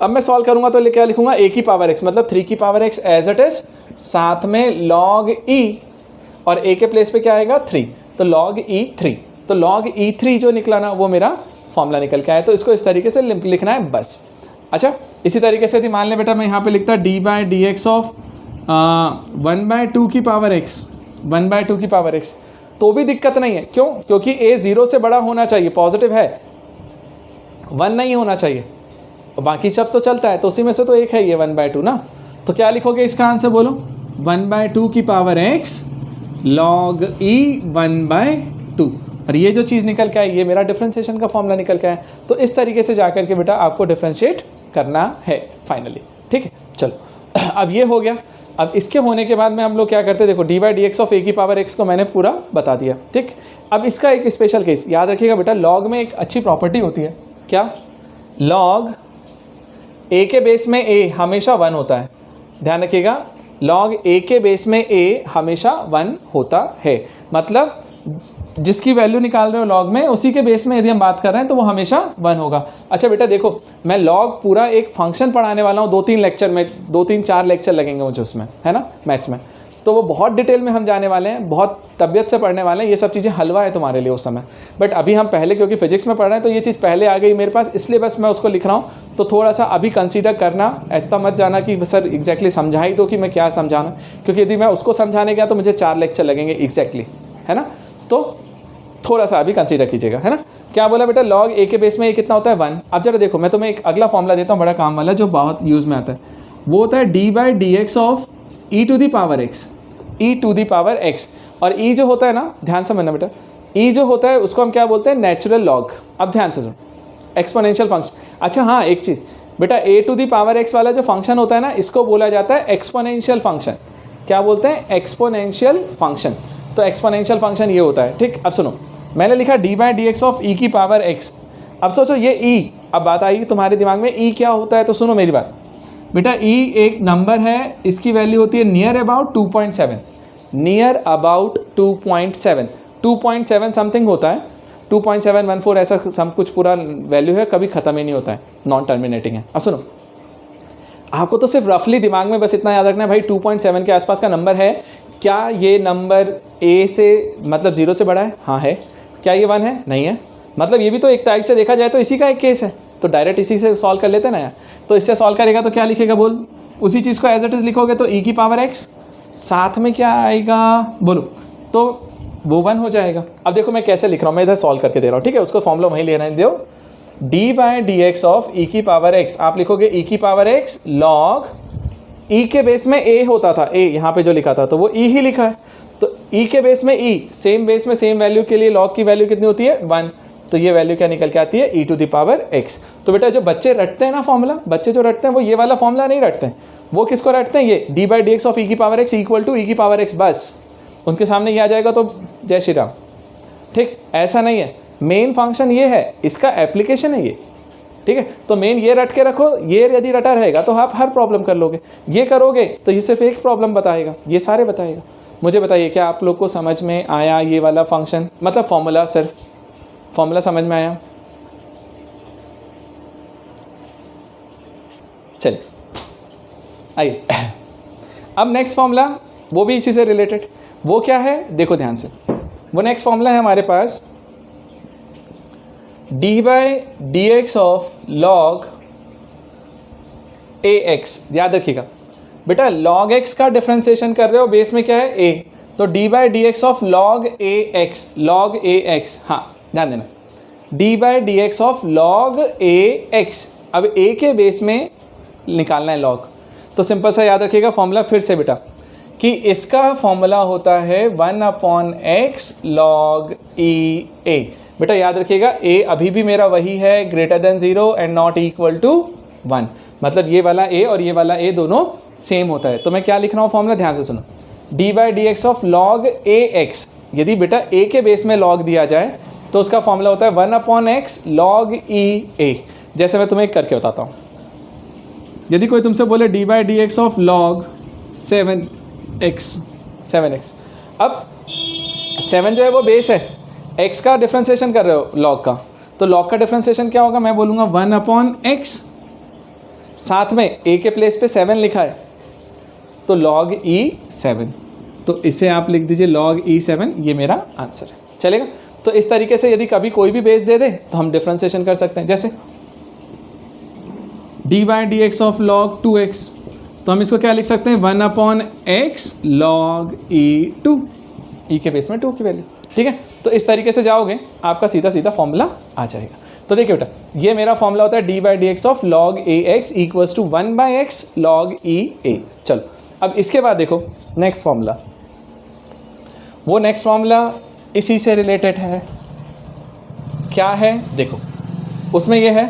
अब मैं सॉल्व करूँगा तो क्या लिखूँगा, a⁻x मतलब 3⁻x एज इट इज, साथ में log e, और a के प्लेस पे क्या आएगा 3, तो log e3। तो log e3 जो निकला ना, वो मेरा फॉर्मूला निकल के आया। तो इसको इस तरीके से लिखना है बस। अच्छा, इसी तरीके से यदि मान ले बेटा, मैं यहाँ पे लिखता dy/dx ऑफ 1/2⁻x, 1/2⁻x, तो भी दिक्कत नहीं है। क्यों, क्योंकि a 0 से बड़ा होना चाहिए, पॉजिटिव है, 1 नहीं होना चाहिए, बाकी सब तो चलता है। तो उसी में से तो एक है ये 1/2 ना। तो क्या लिखोगे इसका आंसर, बोलो, 1/2⁻x log e 1/2, और ये जो चीज़ निकल के आई ये मेरा डिफ्रेंशिएशन का फॉर्मूला निकल के आया। तो इस तरीके से जा करके बेटा आपको डिफ्रेंशिएट करना है फाइनली, ठीक है। चलो अब ये हो गया। अब इसके होने के बाद में हम लोग क्या करते हैं, देखो d by D x of a की पावर एक्स को मैंने पूरा बता दिया, ठीक। अब इसका एक स्पेशल केस याद रखिएगा बेटा, लॉग में एक अच्छी प्रॉपर्टी होती है, क्या, लॉग ए के बेस में ए हमेशा 1 होता है। ध्यान रखिएगा, लॉग ए के बेस में ए हमेशा 1 होता है, मतलब जिसकी वैल्यू निकाल रहे हो लॉग में उसी के बेस में यदि हम बात कर रहे हैं तो वो हमेशा 1 होगा। अच्छा बेटा देखो, मैं लॉग पूरा एक फंक्शन पढ़ाने वाला हूँ 2-3 लेक्चर में, 2-3-4 लेक्चर लगेंगे मुझे उसमें, है ना, मैथ्स में। तो वो बहुत डिटेल में हम जाने वाले हैं, बहुत तबियत से पढ़ने वाले हैं, ये सब चीज़ें हलवा है तुम्हारे लिए उस समय। बट अभी हम पहले क्योंकि फिजिक्स में पढ़ रहे हैं तो ये चीज़ पहले आ गई मेरे पास, इसलिए बस मैं उसको लिख रहा हूँ। तो थोड़ा सा अभी कंसीडर करना, इतना मत जाना कि सर एग्जैक्टली समझा ही दो कि मैं क्या समझाना, क्योंकि यदि मैं उसको समझाने गया तो मुझे 4 लेक्चर लगेंगे एग्जैक्टली, है ना। तो थोड़ा सा अभी कंसीडर कीजिएगा, है ना। क्या बोला बेटा, लॉग ए के बेस में ये कितना होता है 1। अब जरा देखो, मैं तुम्हें एक अगला फॉर्मूला देता हूँ बड़ा काम वाला, जो बहुत यूज़ में आता है। वो होता है d by D x of e to the power x, e to the power x. और ई जो होता है ना, ध्यान से समझना बेटा, ई जो होता है उसको हम क्या बोलते हैं, नेचुरल लॉग। अब ध्यान से सुनो, एक्सपोनेंशियल फंक्शन। अच्छा हाँ, एक चीज़ बेटा, ए टू दी पावर एक्स वाला जो फंक्शन होता है ना, इसको बोला जाता है एक्सपोनेंशियल फंक्शन। क्या बोलते हैं, एक्सपोनेंशियल फंक्शन। तो एक्सपोनेंशियल फंक्शन ये होता है, ठीक। अब सुनो, मैंने लिखा d by D x of e की पावर एक्स। अब सोचो ये ई, अब बात आएगी तुम्हारे दिमाग में ई क्या होता है, तो सुनो मेरी बात बेटा, ई एक नंबर है, इसकी वैल्यू होती है near about 2.7, near about 2.7, 2.7 something होता है, 2.714 ऐसा सब कुछ पूरा वैल्यू है, कभी ख़त्म ही नहीं होता है, नॉन टर्मिनेटिंग है। अब सुनो, आपको तो सिर्फ रफली दिमाग में बस इतना याद रखना है भाई 2.7 के आसपास का नंबर है। क्या ये नंबर ए से मतलब 0 से बड़ा है? हाँ है। क्या ये 1 है? नहीं है। मतलब ये भी तो एक टाइप से देखा जाए तो इसी का एक केस है, तो डायरेक्ट इसी से सॉल्व कर लेते ना यार। तो इससे सॉल्व करेगा तो क्या लिखेगा बोल, उसी चीज़ को एज इट इज़ लिखोगे तो ई की पावर एक्स, साथ में क्या आएगा बोलो, तो वो 1 हो जाएगा। अब देखो मैं कैसे लिख रहा हूँ, मैं इधर सॉल्व करके दे रहा हूँ, ठीक है। उसको फॉर्मूला वहीं लेना है, दो d by D x of e की पावर एक्स, आप लिखोगे ई की पावर एक्स लॉग, ई के बेस में ए होता था, ए यहाँ पे जो लिखा था तो वो ई ही लिखा है, तो ई के बेस में ई, सेम बेस में सेम वैल्यू के लिए लॉग की वैल्यू कितनी होती है 1, तो ये वैल्यू क्या निकल के आती है ई टू द पावर एक्स। तो बेटा जो बच्चे रटते हैं ना फॉर्मूला, बच्चे जो रटते हैं वो ये वाला फॉर्मूला नहीं रटते हैं, वो किसको रटते हैं, ये d by D x of e की power x equal to e की पावर एक्स, बस उनके सामने ये आ जाएगा तो जय श्री राम, ठीक। ऐसा नहीं है, मेन फंक्शन ये है, इसका एप्लीकेशन है ये, ठीक है। तो मेन ये रट के रखो, ये यदि रटा रहेगा तो आप हर प्रॉब्लम कर लोगे, ये करोगे तो ये सिर्फ एक प्रॉब्लम बताएगा, ये सारे बताएगा। मुझे बताइए क्या आप लोग को समझ में आया ये वाला फंक्शन, मतलब फॉर्मूला, सिर्फ फॉर्मूला समझ में आया? चलिए आइए अब नेक्स्ट फॉर्मूला, वो भी इसी से रिलेटेड, वो क्या है देखो ध्यान से, वो नेक्स्ट फॉर्मूला है हमारे पास d by D x of log a x. याद रखिएगा बेटा, लॉग एक्स का डिफ्रेंसिएशन कर रहे हो, बेस में क्या है ए, तो d by D x of log a x, log a x, हाँ ध्यान देना, d by D x of log a x. अब ए के बेस में निकालना है लॉग, तो सिंपल सा याद रखिएगा फॉर्मूला फिर से बेटा, कि इसका फॉर्मूला होता है 1/x log ई ए। बेटा याद रखिएगा ए अभी भी मेरा वही है, greater than 0 and not equal to 1, मतलब ये वाला ए और ये वाला ए दोनों सेम होता है। तो मैं क्या लिख रहा हूँ फॉर्मूला, ध्यान से सुनो, D by D x of log a x, यदि बेटा ए के बेस में लॉग दिया जाए तो उसका फॉर्मूला होता है 1/x log ई ए। जैसे मैं तुम्हें एक करके बताता हूँ, यदि कोई तुमसे बोले D by D x of log 7x, अब 7 जो है वो बेस है, x का डिफ्रेंसिएशन कर रहे हो लॉग का, तो लॉग का डिफ्रेंसिएशन क्या होगा, मैं बोलूँगा 1/x, साथ में a के प्लेस पे 7 लिखा है तो log e 7, तो इसे आप लिख दीजिए log e 7, ये मेरा आंसर है, चलेगा। तो इस तरीके से यदि कभी कोई भी बेस दे दे तो हम डिफ्रेंसिएशन कर सकते हैं, जैसे D by D x of log 2x, तो हम इसको क्या लिख सकते हैं 1/x log e2, e के बेस में 2 की वैल्यू, ठीक है। तो इस तरीके से जाओगे आपका सीधा सीधा फॉर्मूला आ जाएगा। तो देखिए बेटा, ये मेरा फॉर्मूला होता है d by D x of log a x equals to 1/x log e a. चलो अब इसके बाद देखो नेक्स्ट फॉर्मूला, वो नेक्स्ट फॉर्मूला इसी से रिलेटेड है। क्या है देखो, उसमें ये है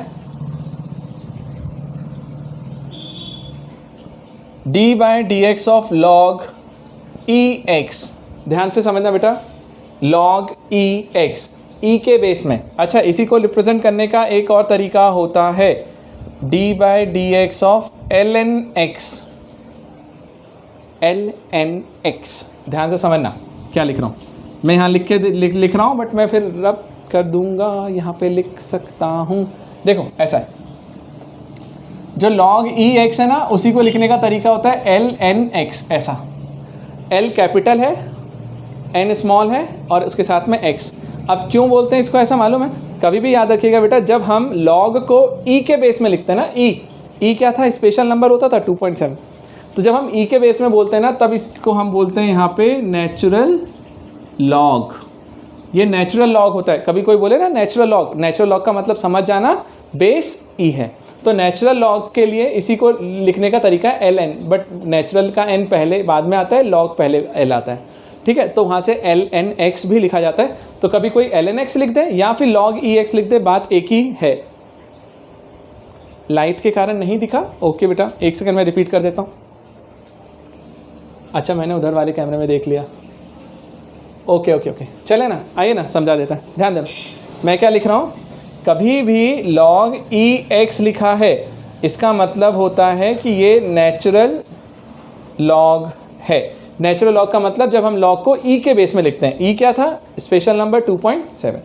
d by D x of log E x. ध्यान से समझना बेटा, लॉग ई एक्स, ई के बेस में। अच्छा, इसी को रिप्रेजेंट करने का एक और तरीका होता है d by D x of l n x. L n x, ध्यान से समझना क्या लिख रहा हूँ मैं। यहाँ लिख रहा हूँ, बट मैं फिर रब कर दूंगा, यहाँ पे लिख सकता हूँ। देखो ऐसा है, जो log ई एक्स है ना, उसी को लिखने का तरीका होता है एल एन एक्स। ऐसा एल कैपिटल है, एन स्मॉल है और उसके साथ में एक्स। अब क्यों बोलते हैं इसको ऐसा मालूम है? कभी भी याद रखिएगा बेटा, जब हम log को ई के बेस में लिखते हैं ना, ई क्या था? स्पेशल नंबर होता था 2.7। तो जब हम ई के बेस में बोलते हैं ना, तब इसको हम बोलते हैं यहाँ पे नेचुरल लॉग। ये नेचुरल लॉग होता है। कभी कोई बोले ना नेचुरल लॉग, नेचुरल लॉग का मतलब समझ जाना बेस ई है। तो नेचुरल लॉग के लिए इसी को लिखने का तरीका है एल एन, बट नेचुरल का एन पहले बाद में आता है, लॉग पहले एल आता है। ठीक है, तो वहाँ से एल एन एक्स भी लिखा जाता है। तो कभी कोई एल एन एक्स लिख दे या फिर लॉग ई एक्स लिख दे, बात एक ही है। लाइट के कारण नहीं दिखा? ओके बेटा, एक सेकंड में रिपीट कर देता हूँ। अच्छा, मैंने उधर वाले कैमरे में देख लिया। ओके ओके ओके, चले ना, आइए ना, समझा देता है। ध्यान देना, मैं क्या लिख रहा हूँ। कभी भी log ई एक्स लिखा है, इसका मतलब होता है कि ये नेचुरल लॉग है। नेचुरल लॉग का मतलब जब हम log को ई के बेस में लिखते हैं। ई क्या था? Special number 2.7।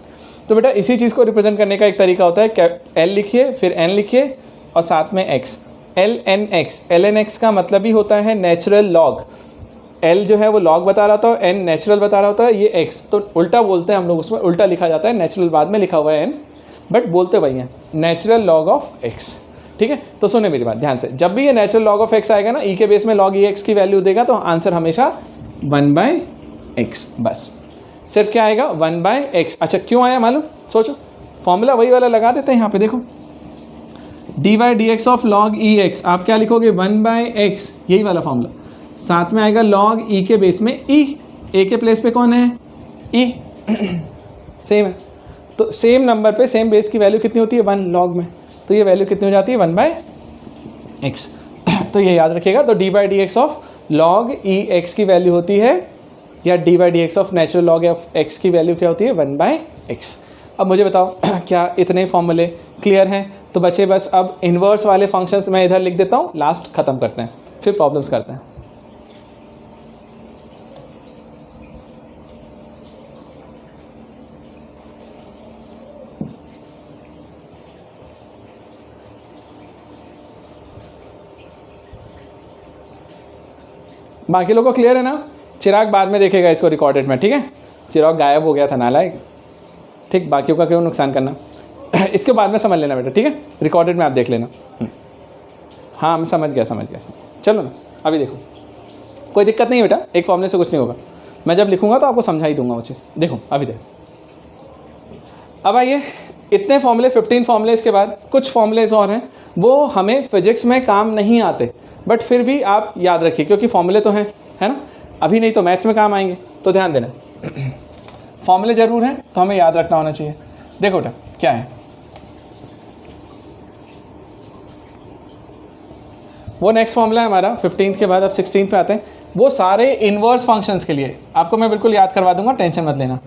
तो बेटा इसी चीज़ को रिप्रेजेंट करने का एक तरीका होता है, एल लिखिए, फिर एन लिखिए और साथ में x. L n x, l n x का मतलब ही होता है नेचुरल लॉग। एल जो है वो लॉग बता रहा था, एन नेचुरल बता रहा होता है, ये एक्स। तो उल्टा बोलते हैं हम लोग, उसमें उल्टा लिखा जाता है, नेचुरल बाद में लिखा हुआ है एन, बट बोलते वही हैं नेचुरल लॉग ऑफ एक्स। ठीक है, तो सुने मेरी बात ध्यान से, जब भी ये नेचुरल लॉग ऑफ एक्स आएगा ना, ई के बेस में log ई एक्स की वैल्यू देगा, तो आंसर हमेशा 1/x। बस सिर्फ क्या आएगा? 1/x। अच्छा, क्यों आया मालूम? सोचो, फॉर्मूला वही वाला लगा देते हैं यहाँ पे। देखो d by D x of log E x, आप क्या लिखोगे? 1/x, यही वाला फॉर्मूला। साथ में आएगा log ई के बेस में ई, ए के प्लेस पे कौन है? ई। सेम है, तो सेम नंबर पे सेम बेस की वैल्यू कितनी होती है? 1 log में। तो ये वैल्यू कितनी हो जाती है? 1/x। तो ये याद रखिएगा। तो d by D x of log E x की वैल्यू होती है, या D by D x of natural log of x की वैल्यू क्या होती है? 1/x। अब मुझे बताओ क्या इतने फॉर्मूले क्लियर हैं? तो बच्चे बस अब इन्वर्स वाले फंक्शंस मैं इधर लिख देता हूँ, लास्ट ख़त्म करते हैं, फिर प्रॉब्लम्स करते हैं। बाकी लोगों को क्लियर है ना? चिराग बाद में देखेगा इसको रिकॉर्डेड में, ठीक है? चिराग गायब हो गया था, नालायक। ठीक, बाकियों का क्यों नुकसान करना। इसके बाद में समझ लेना बेटा, ठीक है? रिकॉर्डेड में आप देख लेना। हाँ, मैं समझ गया। चलो ना, अभी देखो, कोई दिक्कत नहीं है बेटा, एक फॉर्मूले से कुछ नहीं होगा। मैं जब लिखूंगा तो आपको समझा ही दूंगा वो चीज़। देखो अभी देखो, अब आइए, इतने फॉर्मूले 15 फॉर्मूले के बाद कुछ फॉर्मूलेज और हैं, वो हमें फिजिक्स में काम नहीं आते, बट फिर भी आप याद रखिए, क्योंकि फॉर्मूले तो हैं, है ना? अभी नहीं तो मैथ्स में काम आएंगे, तो ध्यान देना। फॉर्मूले ज़रूर हैं, तो हमें याद रखना होना चाहिए। देखो बेटा क्या है वो, नेक्स्ट फॉर्मूला है हमारा 15 के बाद। अब 16 पे आते हैं। वो सारे इन्वर्स फंक्शंस के लिए आपको मैं बिल्कुल याद करवा दूंगा, टेंशन मत लेना।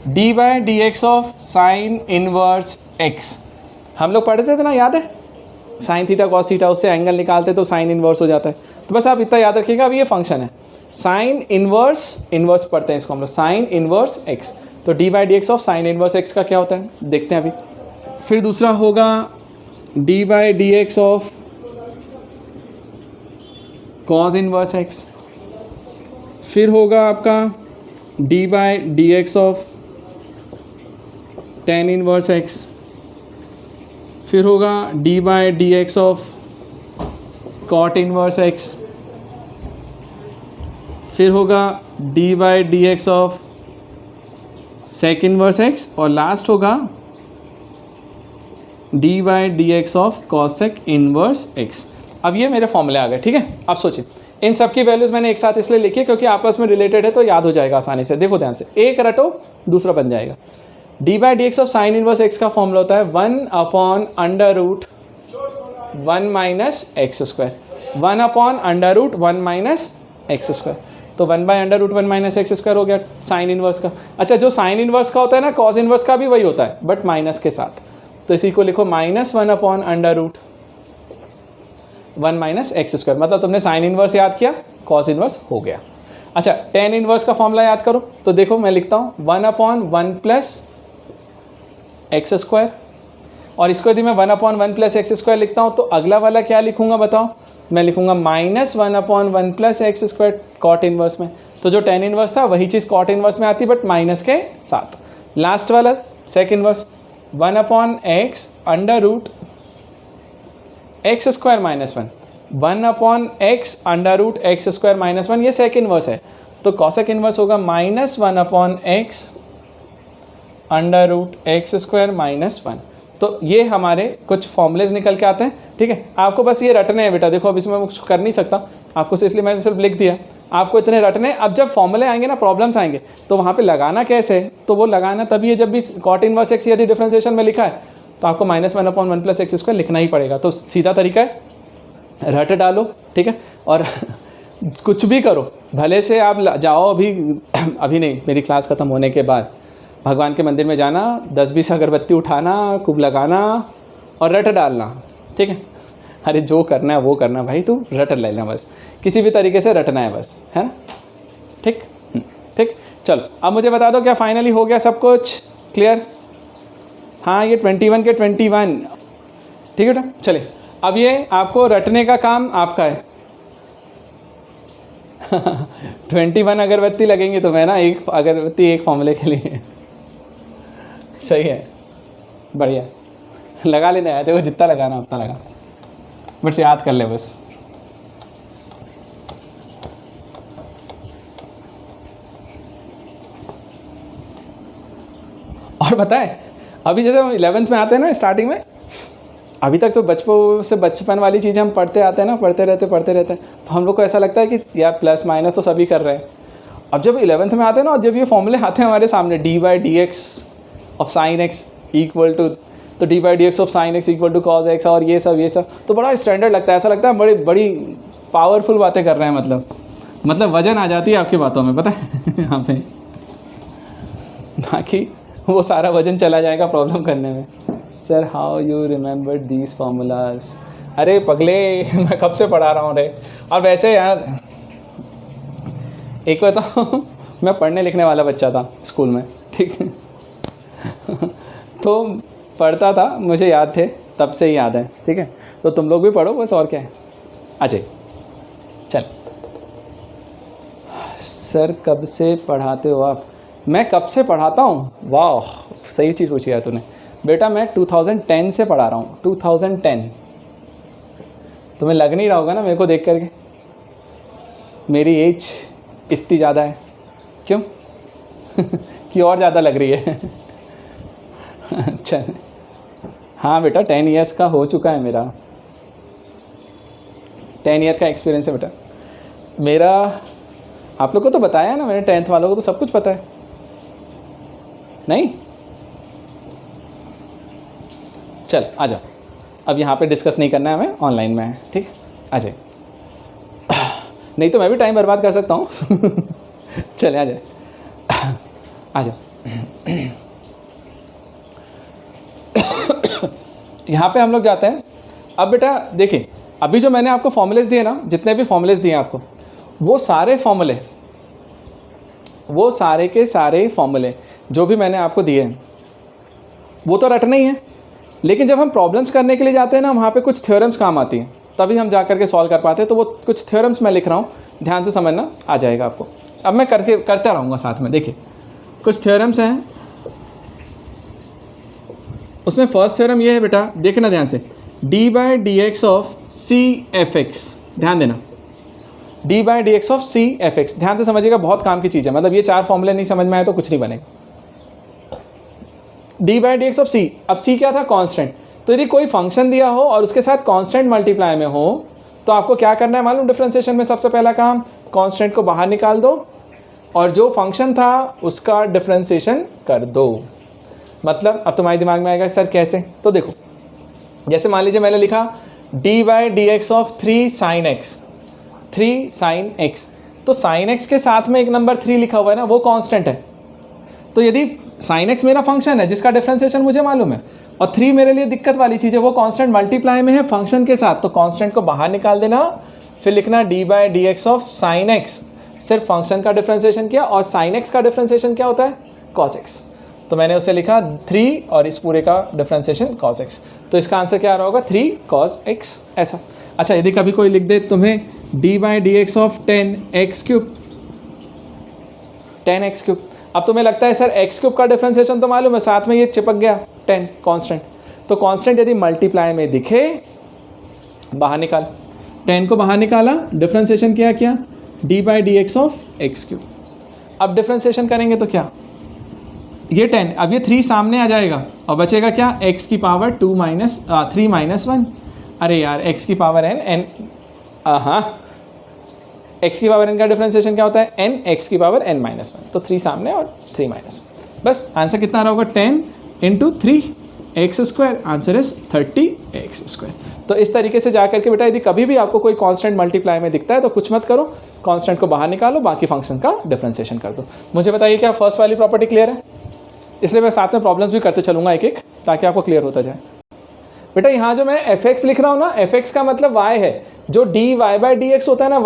D by D x of sine inverse x, हम लोग पढ़ते थे ना, याद है? साइन थीटा कॉस थीटा, उससे एंगल निकालते तो साइन इनवर्स हो जाता है। तो बस आप इतना याद रखिएगा। अब ये फंक्शन है साइन इनवर्स पढ़ते हैं इसको हम लोग, साइन इनवर्स एक्स। तो d by D x of sine inverse x का क्या होता है देखते हैं अभी। फिर दूसरा होगा d by D x of cos inverse x. फिर होगा आपका d by D x of tan inverse x. फिर होगा d by D x of cot inverse x. फिर होगा d by D x of sec inverse x. और last होगा d by D x of cosec inverse x. अब ये मेरे फॉर्मूले आ गए, ठीक है? अब सोचिए, इन सब की वैल्यूज़ मैंने एक साथ इसलिए लिखी है क्योंकि आपस में रिलेटेड है तो याद हो जाएगा आसानी से। देखो ध्यान से, एक रटो दूसरा बन जाएगा। D by D x of sine inverse x का फॉर्मूला होता है 1/√1 minus x square, 1/√1 minus x square. तो 1/√1 माइनस एक्स स्क्वायर हो गया साइन इनवर्स का। अच्छा, जो साइन इनवर्स का होता है ना, कॉस इनवर्स का भी वही होता है बट माइनस के साथ। तो इसी को लिखो -1/√1 माइनस एक्स स्क्वायर। मतलब तुमने साइन इनवर्स याद किया, कॉस इनवर्स हो गया। अच्छा, टेन इनवर्स का फॉर्मूला याद करो। तो देखो मैं लिखता हूँ 1/1 प्लस एक्स स्क्वायर, और इसको यदि मैं 1/1 प्लस एक्स स्क्वायर लिखता हूँ तो अगला वाला क्या लिखूंगा बताओ? मैं लिखूंगा -1/1 plus x square cot inverse में। तो जो टेन इनवर्स था वही चीज़ कॉट इनवर्स में आती बट माइनस के साथ। लास्ट वाला sec inverse 1/x square minus 1, 1/x square minus 1, ये सेक इनवर्स है। तो कॉसेक इनवर्स होगा -1/x स्क्वायर माइनस 1। तो ये हमारे कुछ फॉर्मूलेज निकल के आते हैं। ठीक है, आपको बस ये रटने हैं बेटा। देखो अब इसमें मैं कुछ कर नहीं सकता आपको, इसलिए मैंने सिर्फ लिख दिया। आपको इतने रटने, अब जब फॉर्मूले आएंगे ना, प्रॉब्लम्स आएंगे, तो वहाँ पे लगाना कैसे है? तो वो लगाना तभी है जब भी कॉट इनवर्स एक्स यदि डिफरेंशिएशन में लिखा है तो आपको -1/1 प्लस एक्स स्क्वायर लिखना ही पड़ेगा। तो सीधा तरीका है, रट डालो। ठीक है, और कुछ भी करो, भले से आप जाओ अभी नहीं, मेरी क्लास ख़त्म होने के बाद भगवान के मंदिर में जाना, 10-20 अगरबत्ती उठाना, खूब लगाना और रट डालना। ठीक है, अरे जो करना है वो करना भाई, तू रट लेना बस, किसी भी तरीके से रटना है बस, है ना? ठीक ठीक, चलो अब मुझे बता दो क्या फाइनली हो गया सब कुछ क्लियर? हाँ, ये 21 के 21। ठीक है बेटा, चलिए अब ये आपको रटने का काम आपका है। 21 अगरबत्ती लगेंगी तो मैं ना, एक अगरबत्ती एक फॉर्मूले के लिए। सही है, बढ़िया, लगा लेने आए। देखो जितना लगाना उतना लगा, बस याद कर ले बस। और बताएं, अभी जैसे हम 11th में आते हैं ना, स्टार्टिंग में, अभी तक तो बचपन वाली चीज़ें हम पढ़ते आते हैं ना, पढ़ते रहते हैं, तो हम लोग को ऐसा लगता है कि यार प्लस माइनस तो सभी कर रहे हैं। अब जब 11th में आते हैं ना, और जब ये फॉर्मूले आते हैं हमारे सामने, d by D x of sine x equal to, तो d by D x of sine x equal to cos x, और ये सब तो बड़ा स्टैंडर्ड लगता है। ऐसा लगता है बड़ी पावरफुल बातें कर रहे हैं। मतलब वजन आ जाती है आपकी बातों में, पता है यहाँ पे। बाकी वो सारा वजन चला जाएगा प्रॉब्लम करने में। Sir how you remember these formulas? अरे पगले, मैं कब से पढ़ा रहा हूँ रे। और वैसे यार एक बताऊँ, मैं पढ़ने लिखने वाला बच्चा था स्कूल में, ठीक है। तो पढ़ता था, मुझे याद थे, तब से ही याद है। ठीक है, तो तुम लोग भी पढ़ो बस, और क्या है। अच्छा चल, सर कब से पढ़ाते हो आप? मैं कब से पढ़ाता हूँ? वाह, सही चीज़ पूछी है तूने बेटा। मैं 2010 से पढ़ा रहा हूँ, 2010। तुम्हें लग नहीं रहा होगा ना मेरे को देख करके मेरी एज इतनी ज़्यादा है, क्यों? कि और ज़्यादा लग रही है? अच्छा, हाँ बेटा 10 इयर्स का हो चुका है मेरा, 10 ईयर का एक्सपीरियंस है बेटा मेरा। आप लोग को तो बताया ना, मैंने 10th वालों को तो सब कुछ पता है। नहीं, चल आ जाओ, अब यहाँ पे डिस्कस नहीं करना है हमें, ऑनलाइन में है। ठीक है, आ जाए, नहीं तो मैं भी टाइम बर्बाद कर सकता हूँ। चले आ जाए, आ जाओ। यहाँ पे हम लोग जाते हैं। अब बेटा देखिए, अभी जो मैंने आपको फॉर्मूलेज दिए ना, जितने भी फॉर्मूलेज दिए आपको, वो सारे फॉर्मूले, वो सारे के सारे फॉर्मूले जो भी मैंने आपको दिए हैं वो तो रटने ही है। लेकिन जब हम प्रॉब्लम्स करने के लिए जाते हैं ना, वहाँ पे कुछ थ्योरम्स काम आती हैं, तभी हम जा करके सॉल्व कर पाते हैं। तो वो कुछ थ्योरम्स मैं लिख रहा हूँ, ध्यान से समझना, आ जाएगा आपको। अब मैं करता रहूँगा साथ में। देखिए कुछ थ्योरम्स हैं, उसमें फर्स्ट थ्योरम ये है बेटा, देखना ध्यान से, d by D x of c f x. ध्यान देना, d by D x of c f x, ध्यान से समझिएगा, बहुत काम की चीज़ है। मतलब ये चार फॉर्मूले नहीं समझ में आए तो कुछ नहीं बनेगा। D by D x of C, अब सी क्या था? कांस्टेंट। तो यदि कोई फंक्शन दिया हो और उसके साथ कांस्टेंट मल्टीप्लाई में हो तो आपको क्या करना है मालूम, डिफरेंशिएशन में सबसे पहला काम, कांस्टेंट को बाहर निकाल दो और जो फंक्शन था उसका डिफरेंशिएशन कर दो। मतलब अब तुम्हारे दिमाग में आएगा सर कैसे, तो देखो जैसे मान लीजिए मैंने लिखा dy/dx of 3 sin x, 3 sin x, तो sin x के साथ में एक नंबर 3 लिखा हुआ है ना, वो कांस्टेंट है। तो यदि sin x मेरा फंक्शन है जिसका डिफरेंशिएशन मुझे मालूम है और 3 मेरे लिए दिक्कत वाली चीज़ है, वो कांस्टेंट मल्टीप्लाई में है फंक्शन के साथ, तो कांस्टेंट को बाहर निकाल देना, फिर लिखना dy/dx ऑफ sin x, सिर्फ फंक्शन का डिफरेंशिएशन किया, और sin x का डिफरेंशिएशन क्या होता है, cos x, तो मैंने उसे लिखा 3 और इस पूरे का डिफरेंशिएशन cos x, तो इसका आंसर क्या आ रहा होगा 3 cos x ऐसा। अच्छा यदि कभी कोई लिख दे तुम्हें dy/dx ऑफ 10x³, 10x³, अब तुम्हें लगता है सर x³ का डिफरेंशिएशन तो मालूम है, साथ में ये चिपक गया 10 कांस्टेंट, तो कांस्टेंट यदि मल्टीप्लाई में दिखे बाहर निकाल, 10 को बाहर निकाला, डिफरेंशिएशन किया क्या dy/dx ऑफ x³। अब डिफरेंशिएशन करेंगे तो क्या, ये 10, अब ये 3 सामने आ जाएगा और बचेगा क्या x की पावर 3 - 1, अरे यार x की पावर n, हाँ x की पावर n का डिफरेंशिएशन क्या होता है n, x की पावर n - 1, तो 3 सामने और 3 - 1, बस आंसर कितना आ रहा होगा 10 × 3x², आंसर इज 30x²। तो इस तरीके से जा करके बेटा यदि कभी भी आपको कोई कांस्टेंट मल्टीप्लाई में दिखता है तो कुछ मत करो, कांस्टेंट को बाहर निकालो, बाकी फंक्शन का डिफरेंशिएशन कर दो। मुझे बताइए क्या फर्स्ट वाली प्रॉपर्टी क्लियर है, इसलिए मैं साथ में प्रॉब्लम्स भी करते चलूँगा एक एक, ताकि आपको क्लियर होता जाए। बेटा यहाँ जो मैं fx लिख रहा हूँ ना, fx का मतलब y है, जो dy/dx होता है ना,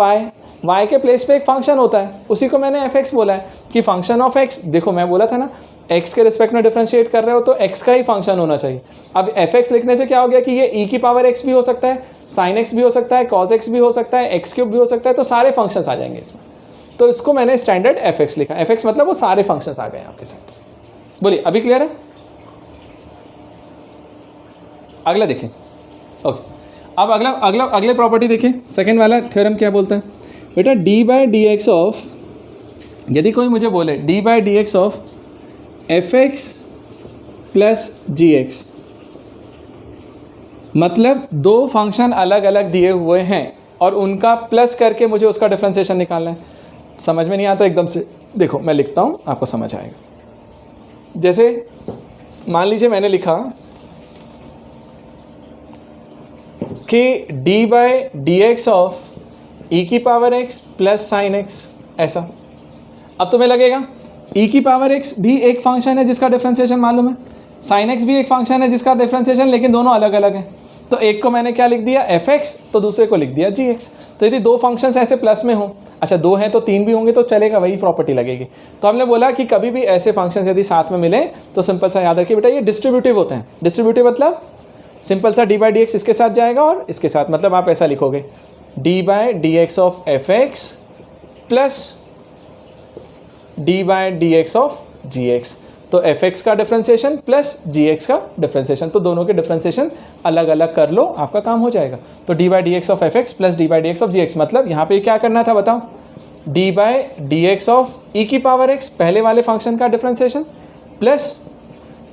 y के प्लेस पे एक फंक्शन होता है, उसी को मैंने fx बोला है कि फंक्शन ऑफ x। देखो मैं बोला था ना x के रिस्पेक्ट में डिफरेंशिएट कर रहे हो तो x का ही फंक्शन होना चाहिए। अब fx लिखने से क्या हो गया कि ये e की पावर x भी हो सकता है, sin x भी हो सकता है, cos x भी हो सकता है, x³ भी हो सकता है, तो सारे फंक्शंस आ जाएंगे इसमें, तो इसको मैंने स्टैंडर्ड fx लिखा। fx मतलब वो सारे फंक्शंस आ गए आपके साथ। बोलिए अभी क्लियर है, अगला देखें। ओके अब अगले प्रॉपर्टी देखें, सेकंड वाला थ्योरम क्या बोलता है बेटा, dy/dx ऑफ, यदि कोई मुझे बोले dy/dx of fx plus gx, मतलब दो फंक्शन अलग अलग दिए हुए हैं और उनका प्लस करके मुझे उसका डिफरेंशिएशन निकालना है। समझ में नहीं आता एकदम से, देखो मैं लिखता हूँ आपको समझ आएगा। जैसे मान लीजिए मैंने लिखा कि dy/dx ऑफ e की पावर x प्लस साइन x, ऐसा। अब तुम्हें लगेगा e की पावर x भी एक फंक्शन है जिसका डिफरेंशिएशन मालूम है, साइन x भी एक फंक्शन है जिसका डिफरेंशिएशन, लेकिन दोनों अलग अलग हैं। तो एक को मैंने क्या लिख दिया fx, तो दूसरे को लिख दिया gx। तो यदि दो फंक्शंस ऐसे प्लस में हो, अच्छा 2 हैं तो 3 भी होंगे तो चलेगा, वही प्रॉपर्टी लगेगी। तो हमने बोला कि कभी भी ऐसे फंक्शंस यदि साथ में मिले तो सिंपल सा याद रखिए बेटा ये डिस्ट्रीब्यूटिव होते हैं। डिस्ट्रीब्यूटिव मतलब सिंपल सा dy/dx इसके साथ जाएगा और इसके साथ, मतलब आप ऐसा लिखोगे dy/dx of fx plus dy/dx of gx, तो fx का डिफरेंशिएशन प्लस gx का डिफरेंशिएशन, तो दोनों के डिफरेंशिएशन अलग अलग कर लो, आपका काम हो जाएगा। तो dy/dx of fx plus dy/dx of gx, मतलब यहाँ पे क्या करना था बताओ, dy/dx ऑफ e की पावर x पहले वाले फंक्शन का डिफरेंशिएशन प्लस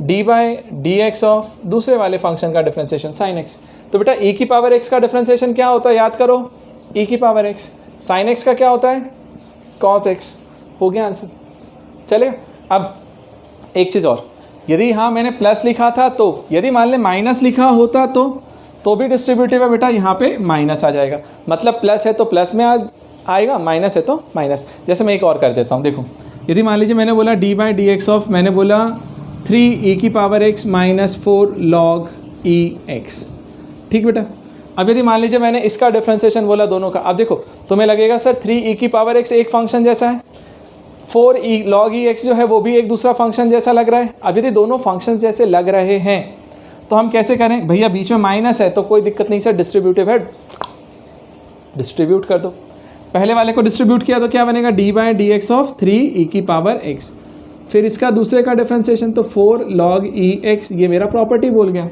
dy/dx ऑफ दूसरे वाले फंक्शन का डिफरेंशिएशन sin x। तो बेटा e की पावर x का डिफरेंशिएशन क्या होता है, याद करो, e की पावर x, sin x का क्या होता है cos x। हो गया आंसर, चलेगा। अब एक चीज़ और, यदि यहाँ मैंने प्लस लिखा था तो, यदि मान लें माइनस लिखा होता तो भी डिस्ट्रीब्यूटिव है बेटा, यहाँ पे माइनस आ जाएगा, मतलब प्लस है तो प्लस में आएगा, माइनस है तो माइनस। जैसे मैं एक और कर देता हूँ, देखो यदि मान लीजिए मैंने बोला dy/dx ऑफ, मैंने बोला 3e की पावर x माइनस 4 log ex, ठीक बेटा। अब यदि मान लीजिए मैंने इसका डिफरेंशिएशन बोला दोनों का, अब देखो तुम्हें लगेगा सर 3e की पावर x एक फंक्शन जैसा है, 4e log ex जो है वो भी एक दूसरा फंक्शन जैसा लग रहा है। अब यदि दोनों फंक्शन जैसे लग रहे हैं तो हम कैसे करें, भैया बीच में माइनस है तो कोई दिक्कत नहीं सर, डिस्ट्रीब्यूटिव है, डिस्ट्रीब्यूट कर दो। पहले वाले को डिस्ट्रीब्यूट किया तो क्या बनेगा dy/dx ऑफ 3e की पावर x, फिर इसका दूसरे का डिफरेंशिएशन तो 4 log ex, ये मेरा प्रॉपर्टी बोल गया।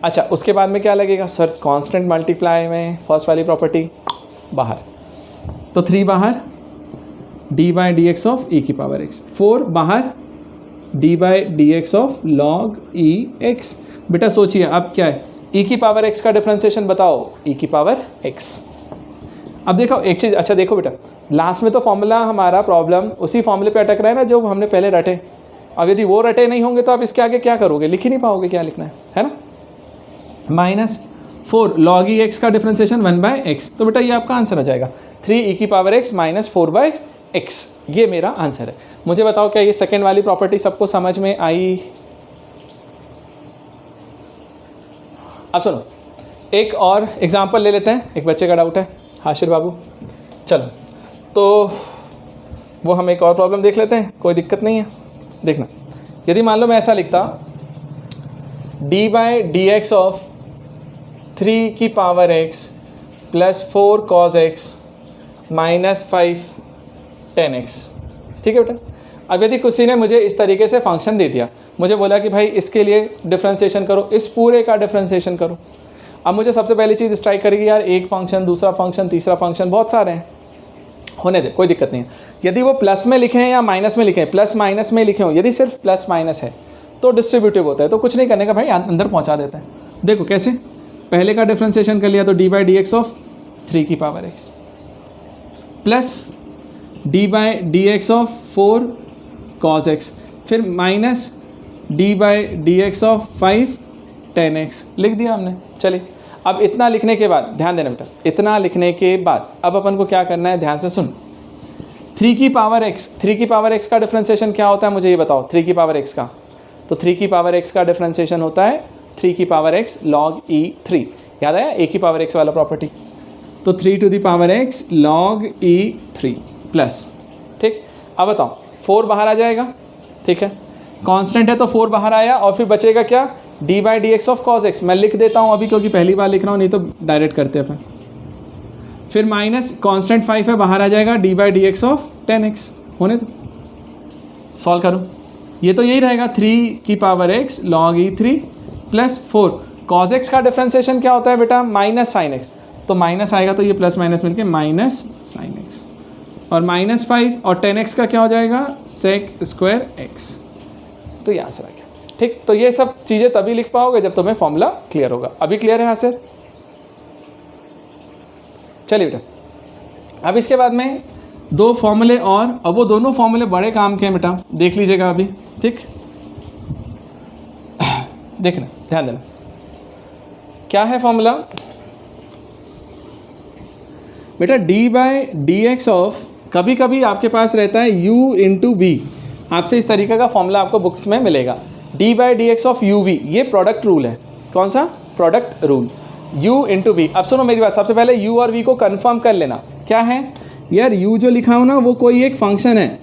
अच्छा उसके बाद में क्या लगेगा सर, कांस्टेंट मल्टीप्लाई में फर्स्ट वाली प्रॉपर्टी बाहर, तो 3 बाहर dy/dx ऑफ e की पावर x, 4 बाहर dy/dx ऑफ log ex। बेटा सोचिए अब क्या है, e की पावर x का डिफरेंशिएशन बताओ, e की पावर x, अब देखो एक चीज़, अच्छा देखो बेटा, लास्ट में तो फॉर्मूला हमारा प्रॉब्लम उसी फॉर्मूले पे अटक रहा है ना जो हमने पहले रटे। अब यदि वो रटे नहीं होंगे तो आप इसके आगे क्या करोगे, लिख ही नहीं पाओगे क्या लिखना है ना। -4 log e x का डिफ्रेंसिएशन 1/x, तो बेटा ये आपका आंसर आ जाएगा 3e⁻x - 4/x, ये मेरा आंसर है। मुझे बताओ क्या ये सेकेंड वाली प्रॉपर्टी सबको समझ में आई? अब सुनो एक और एग्जांपल ले लेते हैं, एक बच्चे का डाउट है, हाशिर बाबू। चलो तो वो हम एक और प्रॉब्लम देख लेते हैं, कोई दिक्कत नहीं है। देखना, यदि मान लो मैं ऐसा लिखता d/dx of 3e⁻x + 4 cos x - 5 tan x, ठीक है बेटा। अब यदि किसी ने मुझे इस तरीके से फंक्शन दे दिया, मुझे बोला कि भाई इसके लिए डिफ्रेंशिएशन करो, इस पूरे का डिफ्रेंशिएशन करो। अब मुझे सबसे पहली चीज़ स्ट्राइक करेगी यार, एक फंक्शन, दूसरा फंक्शन, तीसरा फंक्शन, बहुत सारे हैं, होने दे, कोई दिक्कत नहीं है। यदि वो प्लस में लिखे हैं या माइनस में लिखे हैं, प्लस माइनस में लिखे हो, यदि सिर्फ प्लस माइनस है तो डिस्ट्रीब्यूटिव होता है, तो कुछ नहीं करने का भाई, अंदर पहुंचा देता है। देखो कैसे, पहले का डिफ्रेंशिएशन कर लिया तो d/dx of 3e⁻x plus d/dx of 4 cos x, फिर minus d/dx of 5 tan x, लिख दिया हमने। चलिए अब इतना लिखने के बाद ध्यान देना बेटा, इतना लिखने के बाद अब अपन को क्या करना है, ध्यान से सुन। 3e⁻x का डिफ्रेंशिएशन क्या होता है मुझे ये बताओ। 3e⁻x का, तो 3e⁻x का डिफ्रेंशिएशन होता है 3e⁻x log e3, याद आया a⁻x वाला प्रॉपर्टी। तो 3⁻x log e3 प्लस, ठीक। अब बताओ 4 बाहर आ जाएगा, ठीक है, कांस्टेंट है तो 4 बाहर आया, और फिर बचेगा क्या, d/dx ऑफ cos x। मैं लिख देता हूँ अभी क्योंकि पहली बार लिख रहा हूँ, नहीं तो डायरेक्ट करते अपन। फिर माइनस कांस्टेंट 5 है, बाहर आ जाएगा d/dx ऑफ tan x, होने दो, सॉल्व करो। ये तो यही रहेगा 3e⁻x log e3 plus 4 cos x का डिफ्रेंशिएशन क्या होता है बेटा, माइनस sin x, तो माइनस आएगा तो ये प्लस माइनस मिलके माइनस sin x, और -5 और tan x का क्या हो जाएगा, sec² x। तो ये आंसर आ गया, ठीक। तो ये सब चीज़ें तभी लिख पाओगे जब तुम्हें फॉर्मूला क्लियर होगा। अभी क्लियर है हासिर? चलिए बेटा, अब इसके बाद में 2 फॉर्मूले और वो दोनों फॉर्मूले बड़े काम के हैं बेटा, देख लीजिएगा अभी, ठीक। देखना, ध्यान देना, क्या है फॉर्मूला बेटा, d/dx ऑफ, कभी कभी आपके पास रहता है u/v, आपसे इस तरीके का फॉर्मूला आपको बुक्स में मिलेगा, d/dx ऑफ uv, ये प्रोडक्ट रूल है। कौन सा प्रोडक्ट रूल, u/v। अब सुनो मेरी बात, सबसे पहले u और v को कंफर्म कर लेना, क्या है यार, u जो लिखा हूँ ना वो कोई एक फंक्शन है,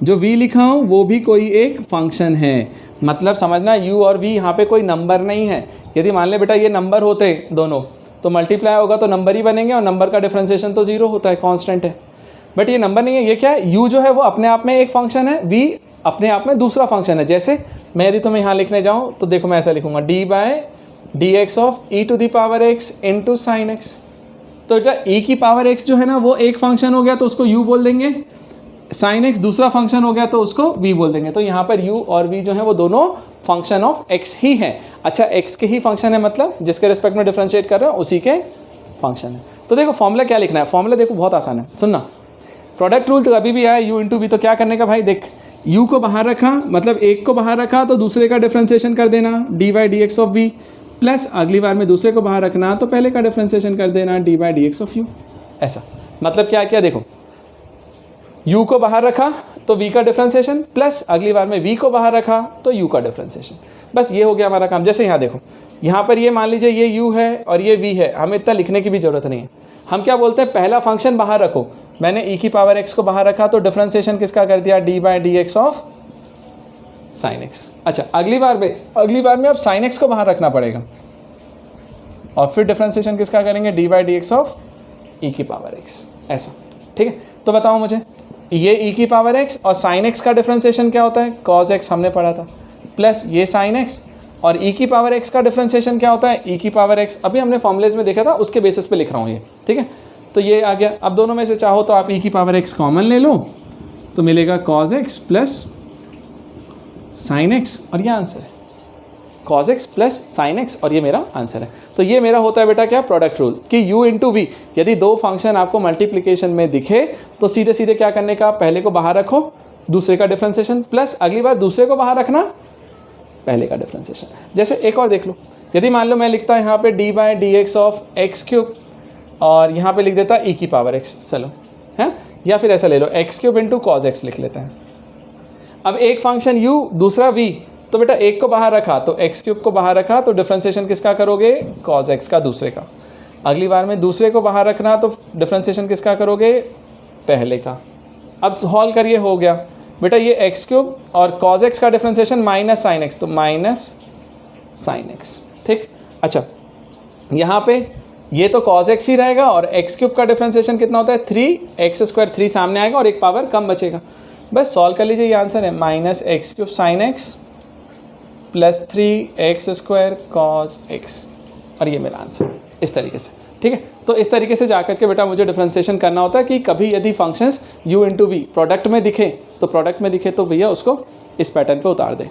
जो v लिखा हूँ वो भी कोई एक फंक्शन है। मतलब समझना, u और v यहाँ पे कोई नंबर नहीं है। यदि मान ले बेटा ये नंबर होते दोनों तो मल्टीप्लाई होगा तो नंबर ही बनेंगे, और नंबर का डिफ्रेंशिएशन तो 0 होता है, कांस्टेंट है। बट ये नंबर नहीं है, ये क्या है, u जो है वो अपने आप में एक फंक्शन है, v अपने आप में दूसरा फंक्शन है। जैसे मैं यदि तुम्हें यहाँ लिखने जाऊँ तो देखो मैं ऐसा लिखूँगा d/dx of e⁻x into sine x। तो बेटा e⁻x जो है ना वो एक फंक्शन हो गया तो उसको u बोल देंगे, साइन x दूसरा फंक्शन हो गया तो उसको v बोल देंगे। तो यहाँ पर u और v जो है वो दोनों फंक्शन ऑफ x ही हैं। अच्छा, x के ही फंक्शन है, मतलब जिसके रिस्पेक्ट में डिफ्रेंशिएट कर रहे हो उसी के फंक्शन है। तो देखो फॉर्मूला क्या लिखना है, फॉर्मूला देखो बहुत आसान है, सुनना। प्रोडक्ट रूल तो कभी भी आया u/v, तो क्या करने का भाई, देख u को बाहर रखा, मतलब एक को बाहर रखा तो दूसरे का डिफ्रेंशिएशन कर देना d/dx ऑफ v, प्लस अगली बार में दूसरे को बाहर रखना तो पहले का डिफ्रेंशिएशन कर देना d/dx ऑफ u। ऐसा मतलब क्या क्या, देखो u को बाहर रखा तो v का डिफ्रेंशिएशन, प्लस अगली बार में v को बाहर रखा तो u का डिफ्रेंशिएशन। बस ये हो गया हमारा काम। जैसे यहाँ देखो, यहाँ पर ये मान लीजिए ये u है और ये v है, हमें इतना लिखने की भी ज़रूरत नहीं है। हम क्या बोलते हैं, पहला फंक्शन बाहर रखो। मैंने e⁻x को बाहर रखा तो डिफ्रेंशिएशन किसका कर दिया, d/dx ऑफ साइन x। अच्छा, अगली बार में अब साइन x को बाहर रखना पड़ेगा, और फिर डिफ्रेंशिएशन किसका करेंगे, d/dx ऑफ e⁻x। ऐसा, ठीक है। तो बताओ मुझे, ये e⁻x और साइन x का डिफ्रेंशिएशन क्या होता है, cos x हमने पढ़ा था, प्लस ये साइन x, और e⁻x का डिफ्रेंशिएशन क्या होता है, e⁻x अभी हमने फॉर्मूलेज में देखा था, उसके बेसिस पे लिख रहा हूँ ये, ठीक है। तो ये आ गया। अब दोनों में से चाहो तो आप e⁻x कॉमन ले लो तो मिलेगा cos x plus sign x, और ये आंसर है। Cos x plus sine x, और ये मेरा आंसर है। तो ये मेरा होता है बेटा क्या, प्रोडक्ट रूल, कि u इंटू वी, यदि दो फंक्शन आपको मल्टीप्लिकेशन में दिखे तो सीधे सीधे क्या करने का, पहले को बाहर रखो, दूसरे का डिफ्रेंसिएशन, प्लस अगली बार दूसरे को बाहर रखना, पहले का डिफ्रेंसिएशन। जैसे एक और देख लो, यदि मान लो मैं लिखता यहाँ पे D by D x of x cube, और यहाँ पे लिख देता ई की पावर एक्स, चलो है, या फिर ऐसा ले लो x cube into cos x लिख लेते हैं। अब एक फंक्शन u, दूसरा v, तो बेटा एक को बाहर रखा तो एक्स क्यूब को बाहर रखा तो डिफ्रेंसिएशन किसका करोगे, कॉज एक्स का दूसरे का। अगली बार में दूसरे को बाहर रखना तो डिफ्रेंसिएशन किसका करोगे, पहले का। अब सॉल्व करिए, हो गया बेटा ये एक्स क्यूब और कॉज एक्स का डिफ्रेंसिएशन माइनस साइन एक्स, तो माइनस साइन एक्स, ठीक। अच्छा यहाँ पे ये तो कॉज एक्स ही रहेगा, और एक्स क्यूब का डिफ्रेंसिएशन कितना होता है, 3x², 3 सामने आएगा और एक पावर कम बचेगा। बस सॉल्व कर लीजिए, ये आंसर है minus x cube sine x plus 3x² cos x, और ये मेरा आंसर इस तरीके से, ठीक है। तो इस तरीके से जाकर के बेटा मुझे डिफ्रेंसिएशन करना होता है कि कभी यदि functions u into v product में दिखे तो भैया उसको इस पैटर्न पे उतार दे।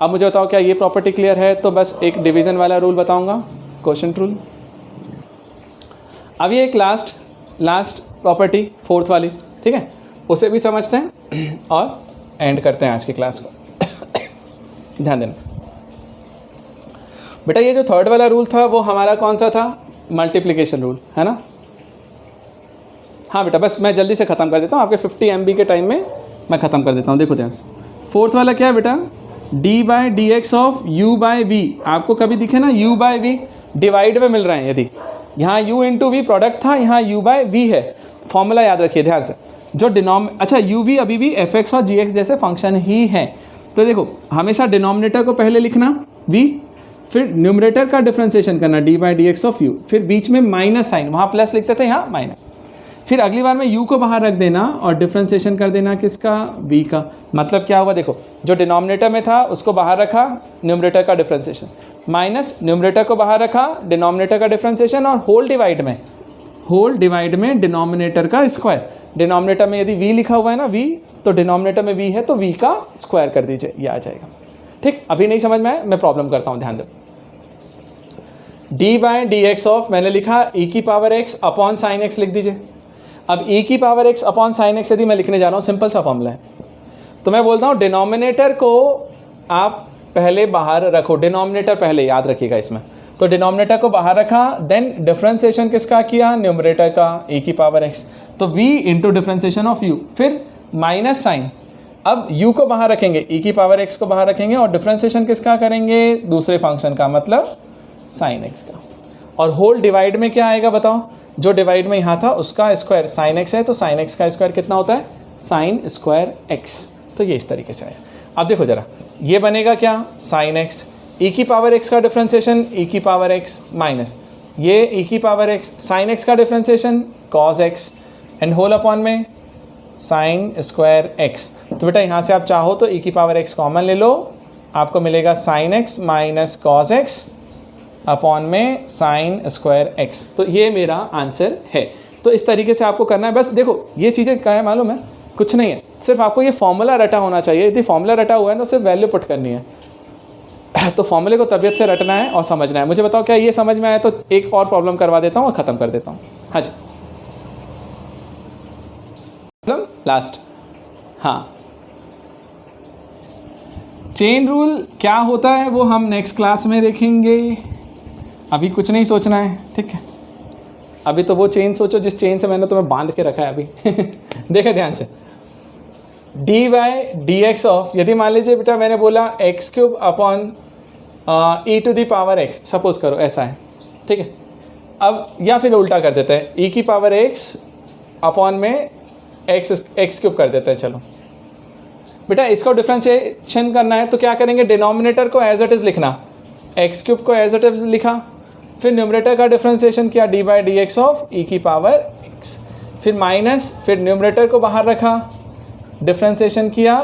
अब मुझे बताओ क्या ये प्रॉपर्टी क्लियर है, तो बस एक डिवीज़न वाला रूल बताऊँगा, क्वोशंट रूल। अब ये एक लास्ट प्रॉपर्टी, फोर्थ वाली, ठीक है, उसे भी समझते हैं और एंड करते हैं आज की क्लास को। ध्यान देना बेटा, ये जो थर्ड वाला रूल था वो हमारा कौन सा था, मल्टीप्लिकेशन रूल, है ना। हाँ बेटा, बस मैं जल्दी से ख़त्म कर देता हूँ, आपके 50 MB के टाइम में मैं ख़त्म कर देता हूँ। देखो ध्यान से, फोर्थ वाला क्या है बेटा, D by D x of u by v. आपको कभी दिखे ना u बाई वी डिवाइड में मिल रहे हैं, यदि यहाँ u इंटू वी प्रोडक्ट था, यहाँ u बाई वी है, फॉर्मूला याद रखिए ध्यान से। जो अच्छा u v अभी भी fx और gx जैसे फंक्शन ही है, तो देखो हमेशा डिनोमिनेटर को पहले लिखना v, फिर न्यूमरेटर का डिफ्रेंसिएशन करना D by D x of you, फिर बीच में माइनस साइन, वहाँ प्लस लिखते थे, यहाँ माइनस, फिर अगली बार में u को बाहर रख देना और डिफ्रेंसिएशन कर देना किसका, v का। मतलब क्या हुआ, देखो जो डिनोमिनेटर में था उसको बाहर रखा, न्यूमरेटर का डिफ्रेंसिएशन, माइनस न्यूमरेटर को बाहर रखा, डिनोमिनेटर का डिफ्रेंसिएशन, और होल डिवाइड में डिनोमिनेटर का स्क्वायर। डिनोमिनेटर में यदि v लिखा हुआ है ना, v, तो डिनोमिनेटर में v है तो v का स्क्वायर कर दीजिए, ये आ जाएगा, ठीक। अभी नहीं समझ में आया, मैं प्रॉब्लम करता हूँ, ध्यान दो। D by D x of मैंने लिखा e की पावर x अपॉन साइन x लिख दीजिए। अब e की पावर x अपॉन साइन x यदि मैं लिखने जा रहा हूँ, सिंपल सा फॉर्मूला है, तो मैं बोलता हूँ डिनोमिनेटर को आप पहले बाहर रखो, डिनोमिनेटर पहले याद रखिएगा इसमें, तो डिनोमिनेटर को बाहर रखा, देन डिफ्रेंसिएशन किसका किया, न्यूमरेटर का, e की पावर x, तो v into differentiation of u, फिर माइनस साइन, अब u को बाहर रखेंगे, e की पावर x को बाहर रखेंगे, और डिफ्रेंसिएशन किसका करेंगे, दूसरे फंक्शन का, मतलब साइन x का। और होल डिवाइड में क्या आएगा बताओ, जो डिवाइड में यहाँ था उसका स्क्वायर, साइन x है तो साइन x का स्क्वायर कितना होता है, साइन स्क्वायर x। तो ये इस तरीके से आया। अब देखो जरा, ये बनेगा क्या, साइन x, e की पावर x का डिफ्रेंसिएशन e की पावर x माइनस ये e की पावर x, साइन x का differentiation cos x, and whole upon में साइन स्क्वायर x। तो बेटा यहाँ से आप चाहो तो e की पावर x कॉमन ले लो, आपको मिलेगा sine x minus cos x upon में साइन स्क्वायर x। तो ये मेरा आंसर है। तो इस तरीके से आपको करना है। बस देखो ये चीज़ें क्या है मालूम है, कुछ नहीं है, सिर्फ आपको ये फॉर्मूला रटा होना चाहिए। यदि फॉर्मूला रटा हुआ है तो सिर्फ वैल्यू पुट करनी है। तो फॉर्मूले को तबीयत से रटना है और समझना है। मुझे बताओ क्या ये समझ में आया? तो एक और प्रॉब्लम करवा देता हूँ और ख़त्म कर देता हूँ। हाँ जी, प्रॉब्लम लास्ट। हाँ, चेन रूल क्या होता है वो हम नेक्स्ट क्लास में देखेंगे। अभी कुछ नहीं सोचना है, ठीक है? अभी तो वो चेन सोचो जिस चेन से मैंने तुम्हें बांध के रखा है अभी। देखे ध्यान से, d y d x of, यदि मान लीजिए बेटा मैंने बोला x cube upon e to the power x, suppose करो ऐसा है, ठीक है? अब या फिर उल्टा कर देते हैं, ई की पावर एक्स अपॉन में एक्स क्यूब कर देते हैं। चलो बेटा इसको डिफ्रेंशिएशन करना है तो क्या करेंगे, डिनोमिनेटर को एज इट इज़ लिखना, एक्स क्यूब को एज इट इज़ लिखा, फिर न्यूमरेटर का डिफ्रेंशिएशन किया d by D x of e की पावर एक्स, फिर माइनस, फिर न्यूमरेटर को बाहर रखा, डिफ्रेंशिएशन किया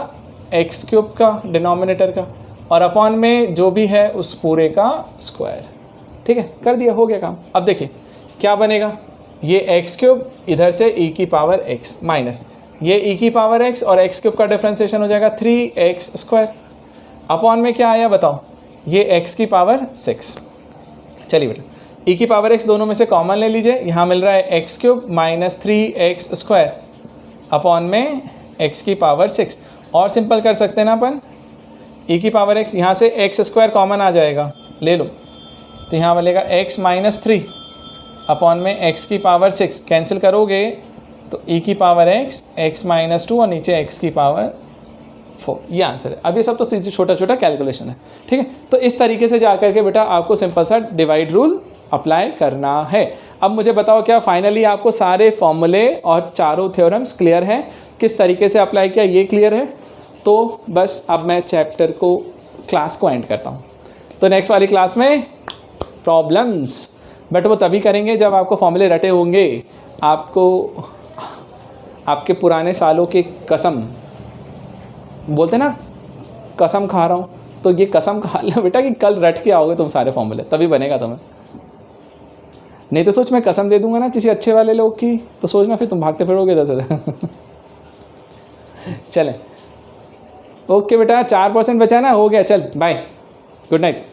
एक्स क्यूब का डिनोमिनेटर का, और अपॉन में जो भी है उस पूरे का स्क्वायर। ठीक है, कर दिया, हो गया काम। अब देखिए क्या बनेगा, ये एक्स क्यूब इधर से ई की पावर एक्स माइनस ये ई की पावर एक्स और एक्स क्यूब का डिफ्रेंशिएशन हो जाएगा 3x स्क्वायर, अपॉन में क्या आया बताओ, ये x की पावर 6। चलिए बेटा e की पावर x दोनों में से कॉमन ले लीजिए, यहाँ मिल रहा है x cube minus 3x square upon में x की पावर 6। और सिंपल कर सकते हैं ना अपन, e की पावर x, यहाँ से x स्क्वायर कॉमन आ जाएगा, ले लो, तो यहाँ मिलेगा x माइनस 3 अपॉन में x की पावर 6। कैंसिल करोगे तो e की पावर x माइनस 2 और नीचे x की पावर 4, ये आंसर है। अब ये सब तो सीधे छोटा छोटा कैलकुलेशन है, ठीक है। तो इस तरीके से जा करके बेटा आपको सिंपल सा डिवाइड रूल अप्लाई करना है। अब मुझे बताओ क्या फाइनली आपको सारे फॉर्मूले और चारों थ्योरम्स क्लियर हैं, किस तरीके से अप्लाई किया ये क्लियर है? तो बस अब मैं चैप्टर को, क्लास को एंड करता हूँ। तो नेक्स्ट वाली क्लास में प्रॉब्लम्स, बट वो तभी करेंगे जब आपको फॉर्मूले रटे होंगे, आपको आपके पुराने सालों के कसम बोलते ना, कसम खा रहा हूँ, तो ये कसम खा लो बेटा कि कल रट के आओगे तुम सारे फॉर्मूले, तभी बनेगा तुम्हें। नहीं तो सोच मैं कसम दे दूंगा ना किसी अच्छे वाले लोग की, तो सोचना फिर तुम भागते फिरोगे इधर से। चलें, ओके बेटा, 4% बचा ना, हो गया, चल bye, good night,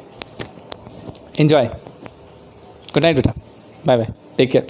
enjoy, good night बेटा, बाय बाय, टेक केयर।